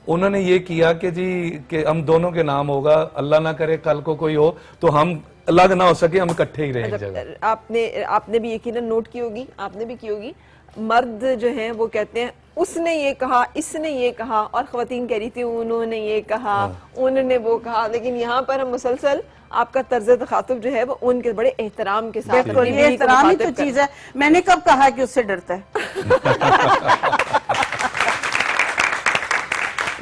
C: उन्होंने ये किया कि जी कि हम दोनों के नाम होगा, अल्लाह ना करे कल को कोई हो तो हम अलग ना हो सके, हम इकट्ठे ही रहें एक जगह।
A: आपने भी यकीनन नोट की होगी, आपने भी की होगी, मर्द जो हैं वो कहते हैं उसने ये कहा, इसने ये कहा, और ख्वातीन कह रही थी उन्होंने ये कहा, उन्होंने वो कहा। लेकिन यहाँ पर हम मुसलसल आपका तर्ज तखातुब जो है वो उनके बड़े एहतराम के साथ,
B: बिल्कुल,
A: अपनी
B: ये
A: बीवी को
B: एहतराम ही
A: मुखातिब
B: तो चीज है। मैंने कब कहा कि उससे डरता है?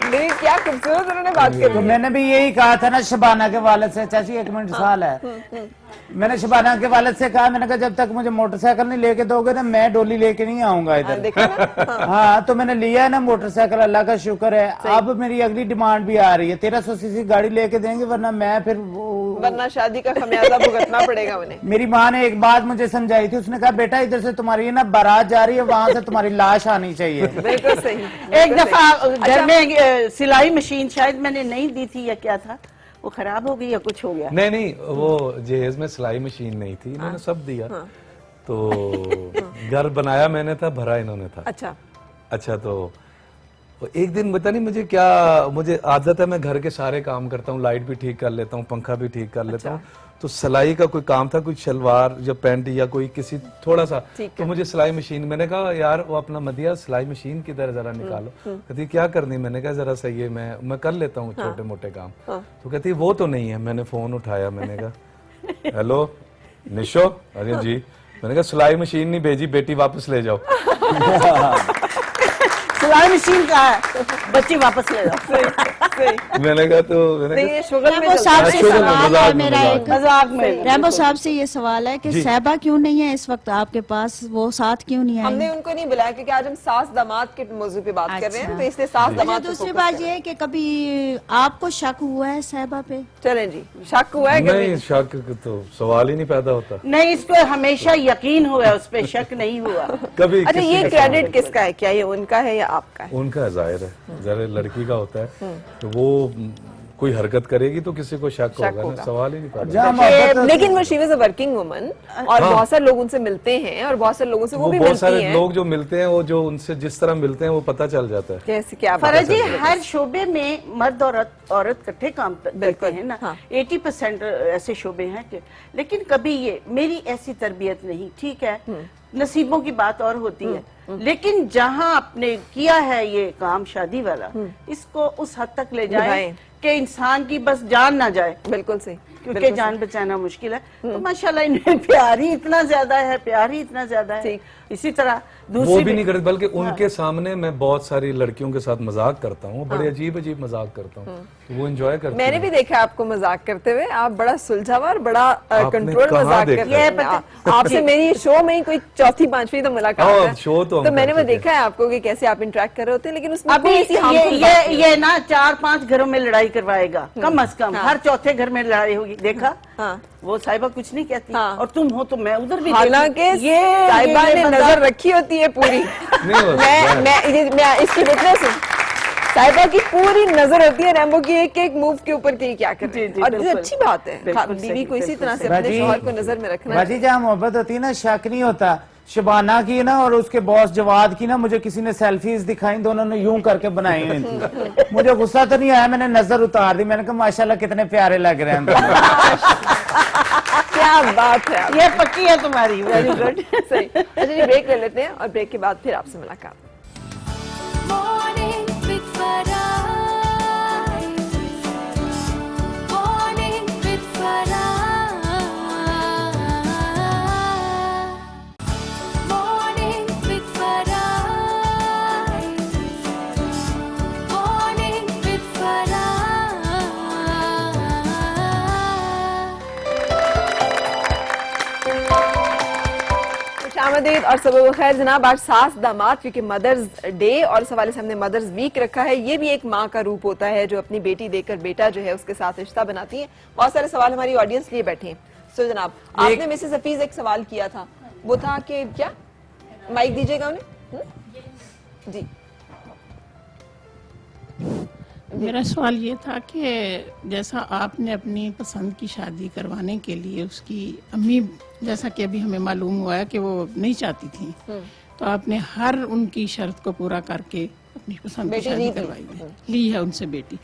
A: नहीं, क्या खूबसूरत उन्होंने बात
D: तो
A: करी।
D: मैंने भी यही कहा था ना शबाना के वालिद से, चाची 1 मिनट सवाल है। मैंने शबाना के वालिद से कहा, मैंने कहा जब तक मुझे मोटरसाइकिल नहीं लेके दोगे ना, मैं डोली लेके नहीं आऊंगा इधर।
A: देखा ना?
D: हाँ, तो मैंने लिया है ना मोटरसाइकिल, अल्लाह का शुक्र है। अब मेरी अगली डिमांड भी आ रही है, 1300 सीसी गाड़ी लेके देंगे, वरना मैं फिर
A: वरना शादी का खमियाजा भुगतना पड़ेगा उन्हें।
D: मेरी माँ ने एक बात मुझे समझाई थी, उसने कहा बेटा इधर से तुम्हारी ना बारात जा रही है, वहां से तुम्हारी लाश आनी चाहिए।
A: बिल्कुल सही।
B: एक दफा घर में सिलाई मशीन शायद मैंने नहीं दी थी या क्या था, वो खराब हो गई या कुछ हो गया।
C: नहीं नहीं, वो जहेज में सिलाई मशीन नहीं थी, इन्होंने सब दिया। तो घर बनाया मैंने था, भरा इन्होंने था। अच्छा तो एक दिन पता नहीं मुझे क्या, मुझे आदत है मैं घर के सारे काम करता हूँ, लाइट भी ठीक कर लेता हूँ, पंखा भी ठीक कर लेता हूँ। तो सिलाई का कोई काम था, कोई शलवार या पैंट या कोई किसी थोड़ा सा, तो मुझे सिलाई मशीन, मैंने कहा यार वो अपना मदिया सिलाई मशीन किधर जरा निकालो। कहती क्या करनी, मैंने कहा जरा सही है मैं कर लेता हूँ छोटे मोटे काम। तो कहती वो तो नहीं है। मैंने फोन उठाया, मैंने कहा हेलो निशो, अरे जी, मैंने कहा सिलाई मशीन नहीं भेजी, बेटी वापस ले जाओ।
B: सिलाई मशीन का है, बच्ची वापस ले जाओ।
C: मैंने कहा तो मैंने
A: शुगर में
F: रैम्बो साहब से
C: शुगर में,
F: सवाल
C: मजाक
F: है
C: में,
F: मेरा
C: मजाक
F: एक,
B: मजाक में।
F: रैम्बो साहब से ये सवाल है कि सहबा क्यों नहीं है इस वक्त आपके पास, वो साथ क्यों नहीं आई?
A: हमने उनको नहीं बुलाया क्योंकि आज हम सास दामाद के मौजू पे बात कर रहे हैं, तो इसलिए सास
F: अच्छा,
A: दामाद पे
F: दूसरी
A: फोकस
F: बात
A: कर
F: ये है कि कभी आपको शक हुआ है सहबा पे?
A: चलें जी, शक हुआ है कभी?
C: नहीं, शक तो सवाल ही नहीं पैदा होता
B: नहीं, इसको हमेशा यकीन हुआ है, उस पर शक नहीं हुआ।
C: कभी।
A: अच्छा,
C: किसी
A: ये
C: के
A: क्रेडिट किसका है? क्या ये उनका है या आपका है?
C: उनका जाहिर है, जरा लड़की का होता है तो वो कोई हरकत करेगी तो किसी को शक होगा ना, सवाल ही नहीं पैदा।
D: जहाँ मोहब्बत होती
A: लेकिन वो she was a working woman और बहुत सारे लोग उनसे मिलते हैं और बहुत सारे लोगों से वो भी
C: बहुत
A: मिलती
C: सारे
A: हैं।
C: लोग जो मिलते हैं, वो जो उनसे जिस तरह मिलते हैं वो पता चल जाता है।
A: जैसे क्या बात
B: फरज
A: है?
B: जी, हर शोबे में मर्द और औरत इकट्ठे काम करते हैं ना।
A: हाँ।
B: 80% ऐसे शोबे हैं कि, लेकिन कभी ये मेरी ऐसी तरबियत नहीं, ठीक है नसीबों की बात और होती है, लेकिन जहां आपने किया है ये काम शादी वाला, इसको उस हद तक ले जाए
A: निभाएं।
B: कि इंसान की बस जान ना जाए,
A: बिल्कुल सही,
B: क्योंकि जान बचाना मुश्किल है। तो माशाल्लाह इनमें प्यार ही इतना ज्यादा है, प्यार ही इतना ज्यादा है। इसी तरह
C: वो
B: दूसरी
C: भी नहीं करते, बल्कि उनके सामने मैं बहुत सारी लड़कियों के साथ मजाक करता हूँ, बड़े अजीब अजीब मजाक करता हूँ, तो वो एंजॉय करते
A: मैंने
C: हैं।
A: भी देखा आपको मजाक करते हुए, आप बड़ा सुलझावा और बड़ा कंट्रोल
C: कहाँ
A: मजाक
C: देखा?
A: करते हैं। आपसे मेरी शो में ही कोई चौथी पांचवी तो मुलाकात
C: हाँ,
A: है,
C: शो तो हम
A: तो मैंने वो
C: करते थे।
A: देखा है आपको कि कैसे आप इंटरेक्ट कर रहे होते हैं, लेकिन उसमें
B: अभी
A: कोई ऐसी harmful बात नहीं
B: ये ना 4-5 घरों में लड़ाई करवाएगा कम अज कम, हर चौथे घर में लड़ाई होगी। देखा
A: हाँ।
B: वो साहिबा कुछ नहीं कहती,
A: हाँ।
B: और तुम हो तो मैं उधर भी
A: हालांकि
B: ये
A: साहिबा ने
B: बंदा-
A: नजर रखी होती है पूरी।
C: नहीं, वो-
A: मैं इसकी विटनेस हूँ, साहिबा की पूरी नजर होती है रैम्बो की एक एक मूव के ऊपर कि क्या कर रहे हैं।
B: जी,
A: और ये
B: बिल्कुल।
A: अच्छी बात है,
B: बिल्कुल
A: बीवी
B: सही,
A: को इसी
B: बिल्कुल
A: तरह से
B: सही।
A: अपने
D: बाजी-
A: शौहर को नजर में रखना
D: बाजी जहाँ मोहब्बत होती है ना, शक नहीं होता। शबाना की ना और उसके बॉस जवाद की ना, मुझे किसी ने सेल्फीज दिखाई, दोनों ने यूं करके बनाई हुई थी। मुझे गुस्सा तो नहीं आया, मैंने नजर उतार दी, मैंने कहा माशाल्लाह कितने प्यारे लग रहे हैं दोनों।
A: क्या बात है
B: ये पक्की है तुम्हारी, वेरी गुड।
A: सही। अच्छा जी, ब्रेक ले लेते हैं और ब्रेक के बाद फिर आपसे मुलाकात।
E: Morning with Farah. Morning with Farah. Morning with Farah. Morning with Farah.
A: खुशामदीद और सबब खैर जनाब। आज सास दामाद, क्योंकि मदर्स डे और इस हवाले से हमने मदर्स वीक रखा है। ये भी एक माँ का रूप होता है जो अपनी बेटी देकर बेटा जो है उसके साथ रिश्ता बनाती है। बहुत सारे सवाल हमारी ऑडियंस लिए बैठे हैं। सो जनाब, आपने मिसेस हफीज एक सवाल किया था, वो था कि क्या, माइक दीजिएगा उन्हें। जी,
I: मेरा सवाल ये था कि जैसा आपने अपनी पसंद की शादी करवाने के लिए उसकी अम्मी, जैसा कि अभी हमें मालूम हुआ है कि वो नहीं चाहती थी, तो आपने हर उनकी शर्त को पूरा करके अपनी पसंद की
A: बेटी
I: शादी
A: ली थी।
I: करवाई है, ली है उनसे बेटी।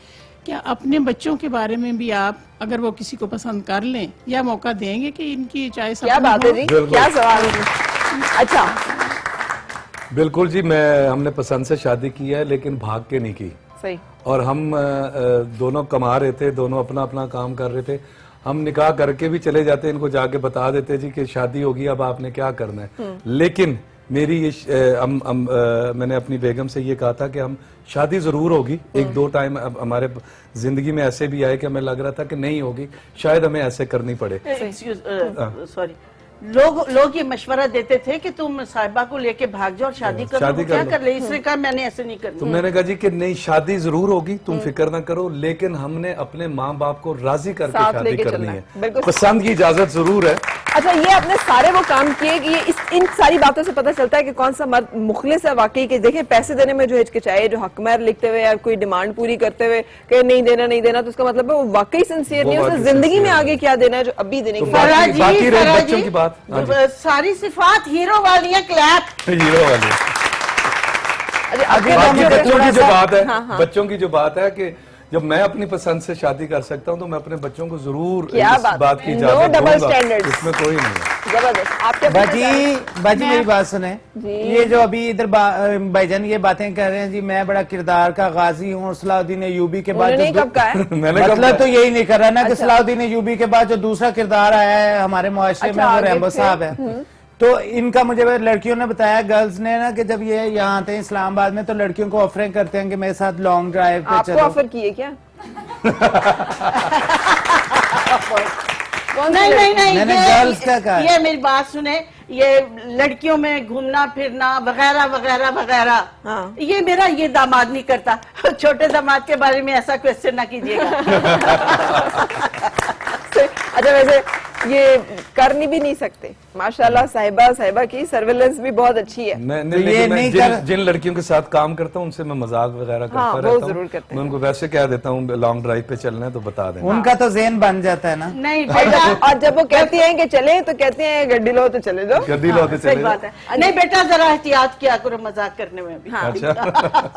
I: क्या अपने बच्चों के बारे में भी आप, अगर वो किसी को पसंद कर लें, या मौका देंगे कि इनकी चॉइस
A: क्या बात है जी, क्या सवाल है। अच्छा,
C: बिल्कुल जी, हमने पसंद से शादी की है, लेकिन भाग के नहीं की।
A: सही।
C: और हम दोनों कमा रहे थे, दोनों अपना अपना काम कर रहे थे। हम निकाह करके भी चले जाते, इनको जाके बता देते जी कि शादी होगी, अब आपने क्या करना है। लेकिन मेरी ये मैंने अपनी बेगम से ये कहा था कि हम शादी जरूर होगी, एक दो टाइम अब हमारे जिंदगी में ऐसे भी आए कि हमें लग रहा था कि नहीं होगी, शायद हमें ऐसे करनी पड़े।
B: सॉरी, लोग ये मशवरा देते थे कि तुम साहिबा को लेके भाग जाओ और शादी करो।
C: शादी
B: वो क्या
C: कर लो।
B: कर ले? इसने कहा मैंने ऐसे नहीं करनी।
C: तो मैंने कहा जी कि नहीं, शादी जरूर होगी, तुम फिक्र ना करो, लेकिन हमने अपने माँ बाप को राजी करके
A: साथ
C: शादी
A: लेके
C: करनी
A: चलना
C: है।
A: है। बिल्कुल।
C: पसंद की इजाजत जरूर है।
A: अच्छा, ये आपने सारे वो काम किए कि ये इन सारी बातों से पता चलता है कि कौन सा मर्द मुखलिस है वाकई के। देखें, पैसे देने में जो हिचकिचाए, जो हकमर लिखते हुए या कोई डिमांड पूरी करते हुए कि नहीं देना, तो उसका मतलब है वो वाकई सिंसियर नहीं है, उसने
C: वाकई
A: जिंदगी में
C: sincere
A: आगे क्या देना है जो अभी देने
C: तो
A: की
C: बाकी- बाकी रही
B: फराह
C: बच्चों
B: जी,
C: की बात। हाँ जी।
B: सारी सिफात हीरो वाली है, क्लैप।
C: हीरो वाली।
A: अच्छा,
D: अभी
A: आपके
C: बाकी
A: बच्चों
C: बच्चों
A: के-
C: की जो बात है,
A: हाँ।
C: बच्चों की जो बात है कि जब मैं अपनी पसंद से शादी कर सकता हूं तो मैं अपने बच्चों को जरूर
A: क्या
C: इस
A: बात
C: बात की
A: है।
C: इजाजत
A: No double
C: दूंगा।
A: standards।
C: इसमें कोई नहीं है।
A: जबरदस्त। आपके अपने
D: बाजी मेरी बात सुने। ये जो अभी इधर भाईजान ये बातें कर रहे हैं जी, मैं बड़ा किरदार का गाजी हूँ और सलाउद्दीन अय्यूबी के बाद
A: उन्होंने
D: जो
A: कब कहा है?
C: मैंने कब
D: मतलब तो यही नहीं कर रहा ना कि
A: अच्छा।
D: सलाउद्दीन अय्यूबी के बाद जो दूसरा किरदार आया है हमारे मुआशरे
A: अच्छा,
D: में वो
A: आगे
D: रैम्बो
A: फिर?
D: साहब है। तो इनका मुझे लड़कियों ने बताया, गर्ल्स ने ना, कि जब ये यहाँ आते हैं इस्लामाबाद में तो लड़कियों को ऑफरिंग करते हैं कि मेरे साथ लॉन्ग ड्राइव पे
A: आपको
D: चलो।
A: ऑफर किए क्या? कौन सी
B: नहीं
A: लड़की?
B: नहीं नहीं,
D: मैंने girls का कहा है।
B: ये मेरी बात सुने, ये लड़कियों में घूमना फिरना वगैरह वगैरह वगैरह,
A: हाँ।
B: ये मेरा ये दामाद नहीं करता। छोटे दामाद के बारे में ऐसा क्वेश्चन ना कीजिएगा।
A: अच्छा, वैसे ये करनी भी नहीं सकते। माशाल्लाह साहिबा की सर्वेलेंस भी बहुत अच्छी है।
C: मैं
D: तो ये
C: लेकिन मैं
D: नहीं
C: जिन लड़कियों के साथ काम करता हूँ उनसे मैं मजाक वगैरह करता
A: हाँ, वो
C: रहता
A: जरूर
C: हूँ।
A: करते
C: मैं उनको वैसे कह देता हूँ लॉन्ग ड्राइव पे चलना है तो बता देना।
D: उनका तो जेन बन जाता है ना।
B: नहीं
A: और
B: बेटा,
A: और जब वो कहती हैं कि चले तो कहते हैं गड्डी लो तो चले जाओ।
C: गद्दी लौटे
B: सही
C: चले
B: बात है। नहीं बेटा, जरा एहतियात किया करो मजाक करने में भी।
A: हाँ।
C: अच्छा।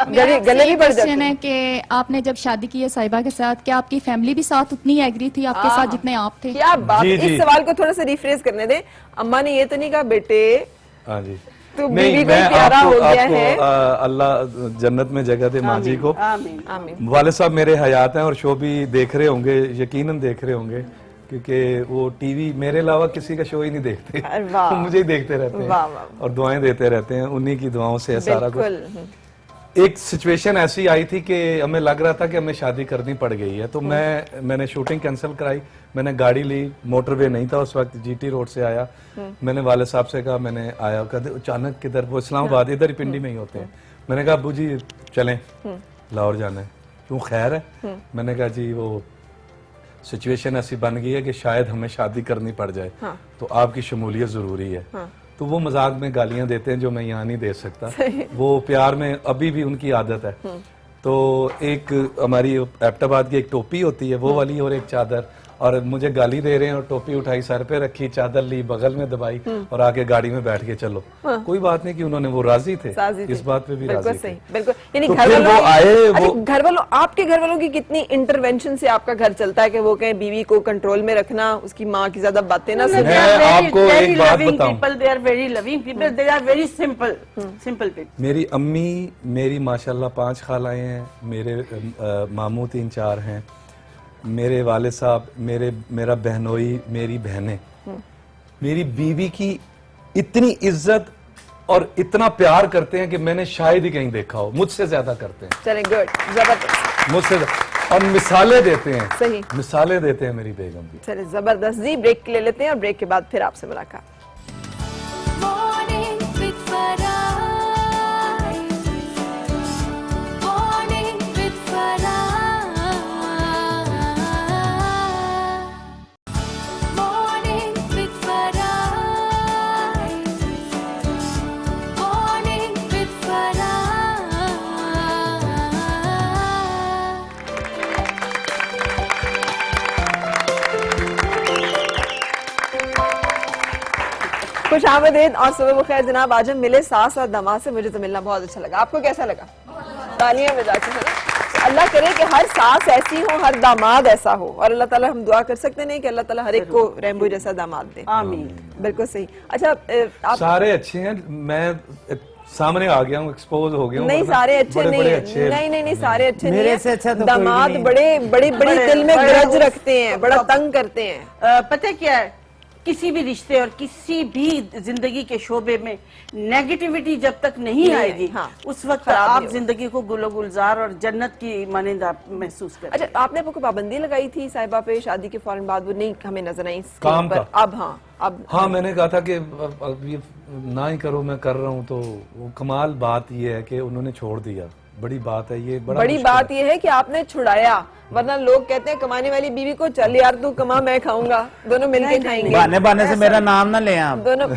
A: गले भी बढ़ जाते
J: क्वेश्चन
A: हैं।
J: है कि आपने जब शादी की है साहिबा के साथ, क्या आपकी फैमिली भी साथ उतनी एग्री थी आपके साथ जितने आप थे?
A: क्या बात
C: जी,
A: है।
C: जी।
A: इस सवाल को थोड़ा सा रिफ्रेश करने दें। अम्मा ने ये तो नहीं कहा बेटे
C: हाँ जी।
A: तू
C: नहीं,
A: बीवी को
C: मैं
A: प्यारा हो गया
C: आपको
A: है।
C: अल्लाह जन्नत में जगह दे माँ जी को।
B: आमीन।
A: आमीन।
C: वाले साहब मेरे हयात हैं और शो भी देख रहे होंगे, यकीनन देख रहे होंगे, क्योंकि वो टीवी मेरे अलावा किसी का शो ही नहीं देखते।
A: अरे वाह।
C: वो मुझे ही देखते रहते हैं
A: वाह, वाह।
C: और दुआएं देते रहते हैं। उन्हीं की दुआओं से है सारा कुछ।
A: बिल्कुल।
C: एक सिचुएशन ऐसी आई थी कि हमें लग रहा था कि हमें शादी करनी पड़ गई है, तो मैंने शूटिंग कैंसिल कराई। मैंने गाड़ी ली, मोटरवे नहीं था उस वक्त, जीटी रोड से आया। मैंने वाले साहब से कहा, मैंने आया, कहते अचानक किधर, वो इस्लामाबाद इधर ही पिंडी में ही होते हैं। मैंने कहा अब्बू जी चलें, लाहौर जाना है। क्यों, खैर है? मैंने कहा जी वो सिचुएशन ऐसी बन गई है कि शायद हमें शादी करनी पड़ जाए, तो आपकी शमूलियत जरूरी है। तो वो मजाक में गालियां देते हैं जो मैं यहाँ नहीं दे सकता। वो प्यार में अभी भी उनकी आदत है। तो एक हमारी एबटाबाद की एक टोपी होती है वो वाली और एक चादर, और मुझे गाली दे रहे हैं और टोपी उठाई सर पे रखी, चादर ली बगल में दबाई और आके गाड़ी में बैठ के चलो। कोई बात नहीं कि उन्होंने, वो राजी थे
A: साजी
C: इस
A: थी।
C: बात पे भी
A: बिल्कुल
C: राजी थे।
A: सही, बिल्कुल। यानी
C: तो
A: घर
C: फिर
A: वालों
C: वो आए,
A: अच्छा,
C: वो
A: घर वालों, आपके घर वालों की कितनी इंटरवेंशन से आपका घर चलता है कि वो कहें बीवी को कंट्रोल में रखना, उसकी माँ की ज्यादा बातें ना
C: मैं
A: सुने?
C: आपको एक बात बताऊं।
B: They are very loving people, they are very simple people.
C: मेरी अम्मी, मेरी माशाल्लाह 5 खालाएं हैं, मेरे मामू 3-4 हैं, मेरे वाले साहब, मेरा बहनोई, मेरी बहनें, मेरी बीवी की इतनी इज्जत और इतना प्यार करते हैं कि मैंने शायद ही कहीं देखा हो। मुझसे ज्यादा करते हैं,
A: चले, गुड, जबरदस्त।
C: मुझसे और मिसालें देते हैं।
A: सही।
C: मिसालें देते हैं मेरी बेगम भी।
A: चले, जबरदस्त जी। ब्रेक ले लेते हैं और ब्रेक के बाद फिर आपसे मुलाकात।
E: Morning with Farah. Morning with Farah. Morning with Farah. Morning with Farah.
A: खुश आमदीद और सुबह बखैर जनाब। आज हम मिले सास और दामाद से, मुझे तो मिलना बहुत अच्छा लगा। आपको कैसा लगा? तालियां बजा के, है ना? तो अल्लाह करे कि हर सास ऐसी हो, हर दामाद ऐसा हो, और अल्लाह ताला, हम दुआ कर सकते नहीं कि अल्लाह ताला हर एक को रैम्बो जैसा दामाद दे।
B: आमीन।
A: बिल्कुल सही। अच्छा, आप
C: सारे अच्छे हैं, मैं सामने आ गया हूँ, एक्सपोज हो गया हूँ।
A: नहीं,
C: वरना
A: सारे अच्छे
C: बड़े
A: नहीं
C: बड़े
A: है।
C: अच्छे
A: नहीं, सारे अच्छे नहीं
D: मेरे
A: है।
D: से अच्छा तो कोई
A: दामाद
D: नहीं है।
A: बड़ी दिल में
B: बड़े
A: ग्रज रखते हैं, बड़ा तंग करते हैं।
B: पता है क्या है, किसी भी रिश्ते और किसी भी जिंदगी के शोबे में नेगेटिविटी जब तक नहीं
A: नहीं
B: आएगी,
A: हाँ,
B: उस वक्त
A: खराब
B: आप
A: नहीं होगा।
B: जिंदगी को गुलो गुलजार और जन्नत की मानंद आप महसूस करें।
A: अच्छा, आपने आपको पाबंदी लगाई थी साहिबा पे शादी के फौरन बाद, वो नहीं हमें नजर आई
C: काम
A: स्क्रीन पर।
C: का।
A: अब हाँ, अब
C: हाँ, मैंने कहा था कि अब ये ना ही करो, मैं कर रहा हूँ। तो वो कमाल बात ये है कि उन्होंने छोड़ दिया। बड़ी बात है ये, बड़ा
A: बड़ी
C: मुश्किल
A: बात यह है कि आपने छुड़ाया, वरना लोग कहते हैं कमाने वाली बीवी को, चल यार तू कमा मैं खाऊंगा, दोनों मिलके खाएंगे।
D: बहाने बहाने से मेरा नाम ना ले आप।
A: दोनों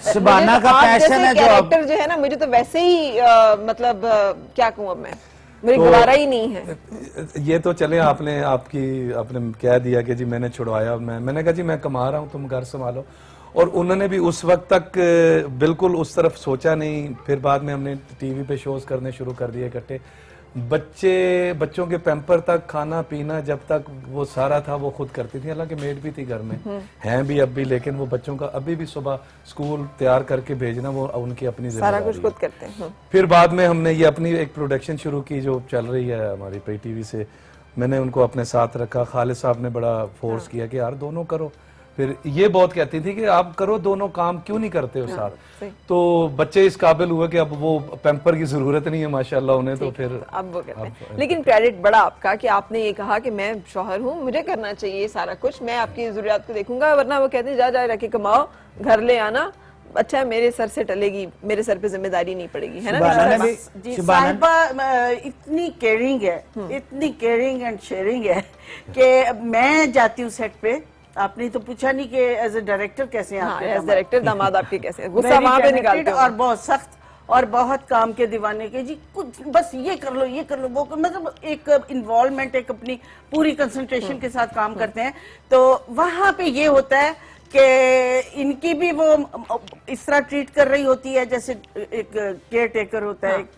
D: सुबाना का पैशन है जो
A: कैरेक्टर जो है ना, मुझे तो वैसे ही मतलब क्या कहूँ अब मैं, मेरी
C: तो
A: गवारा ही नहीं है।
C: ये तो चले, आपने कह दिया कि जी मैंने छुड़वाया। मैंने कहा जी मैं कमा रहा हूँ, तुम घर संभालो। और उन्होंने भी उस वक्त तक बिल्कुल उस तरफ सोचा नहीं। फिर बाद में हमने टीवी पे शोज करने शुरू कर दिए इकट्ठे। बच्चों के पैम्पर तक, खाना पीना, जब तक वो सारा था वो खुद करती थी। हालांकि मेड भी थी घर में, हैं भी अब भी, लेकिन वो बच्चों का अभी भी सुबह स्कूल तैयार करके भेजना वो उनकी अपनी
A: सारा
C: जिम्मेदारी
A: कुछ खुद करते हैं।
C: फिर बाद में हमने ये अपनी एक प्रोडक्शन शुरू की जो चल रही है हमारी पे टीवी से। मैंने उनको अपने साथ रखा। खालिद साहब ने बड़ा फोर्स किया कि यार दोनों करो। फिर ये बहुत कहती थी कि आप करो दोनों काम, क्यों नहीं करते हो साथ। तो बच्चे इस काबिल हुए कि अब वो पैम्पर की जरूरत नहीं है माशाल्लाह उन्हें। तो फिर
A: अब वो कहते हैं। लेकिन क्रेडिट बड़ा आपका कि आपने ये कहा कि मैं शौहर हूँ, मुझे करना चाहिए सारा कुछ, मैं आपकी जरूरत को देखूंगा। वरना वो कहते हैं जा जा रखे कमाओ, घर ले आना, अच्छा है मेरे सर से टलेगी, मेरे सर पे जिम्मेदारी नहीं पड़ेगी, है ना।
B: जी, साहिबा इतनी केयरिंग है, इतनी केयरिंग एंड शेयरिंग है कि मैं जाती हूँ सेट पे। आपने तो पूछा नहीं कि एज ए डायरेक्टर कैसे हैं आपके
A: एज डायरेक्टर दामाद आपके कैसे हैं? गुस्सा वहां पे निकालते हो।
B: और बहुत सख्त और बहुत काम के दीवाने के जी, कुछ बस ये कर लो, ये कर लो, वो कर, मतलब एक इन्वॉल्वमेंट, एक अपनी पूरी कंसंट्रेशन के साथ काम करते हैं। तो वहां पे ये होता है कि इनकी भी वो इस तरह ट्रीट कर रही होती है जैसे एक केयर टेकर होता है, एक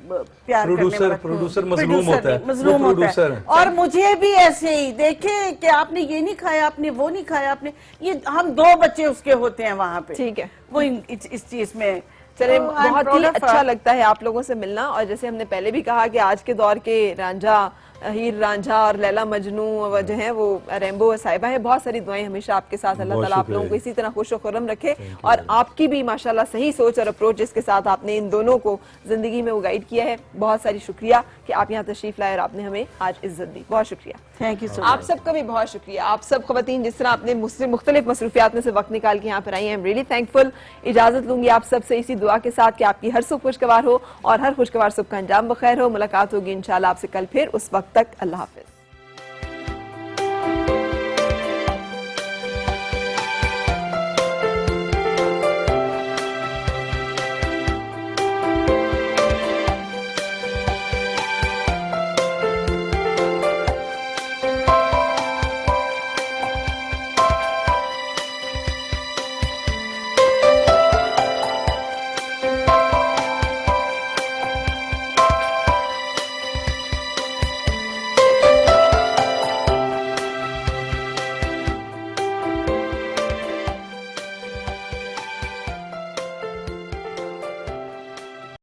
B: प्यार करने वाला
C: प्रोड्यूसर मजलूम होता है,
B: मजलूम होता
C: प्रोड्यूसर
B: है। और मुझे भी ऐसे ही देखे कि आपने ये नहीं खाया, आपने वो नहीं खाया, आपने ये, हम 2 बच्चे उसके होते हैं वहां पे।
A: ठीक है,
B: वो इस चीज में
A: चले बहुत ही अच्छा लगता है आप लोगों से मिलना। और जैसे हमने पहले भी कहा कि आज के दौर के रांझा, हीर रांझा और लैला मजनू जो है वो रेम्बो और साहिबा है। बहुत सारी दुआएं हमेशा आपके साथ, अल्लाह ताला आप लोगों को इसी तरह खुश खुर्रम रखे। और आपकी भी माशाल्लाह सही सोच और अप्रोच जिसके साथ आपने इन दोनों को जिंदगी में वो गाइड किया है। बहुत सारी शुक्रिया कि आप यहाँ तशरीफ लाए और आपने हमें आज इज्जत दी। बहुत शुक्रिया।
B: थैंक यू सो
A: आप सबका भी बहुत शुक्रिया। आप सब खवातीन जिस तरह आपने मुझसे मुख्तलिफ मसरूफियात में से वक्त निकाल के यहाँ पर आई हैं, आई एम रियली थैंकफुल। इजाजत लूंगी आप सबसे इसी दुआ के साथ कि आपकी हर सुख खुशगवार हो और हर खुशगवार सुख का अंजाम बखैर हो। मुलाकात होगी इंशाल्लाह आपसे कल फिर। उस वक्त तक अल्लाह हाफिज।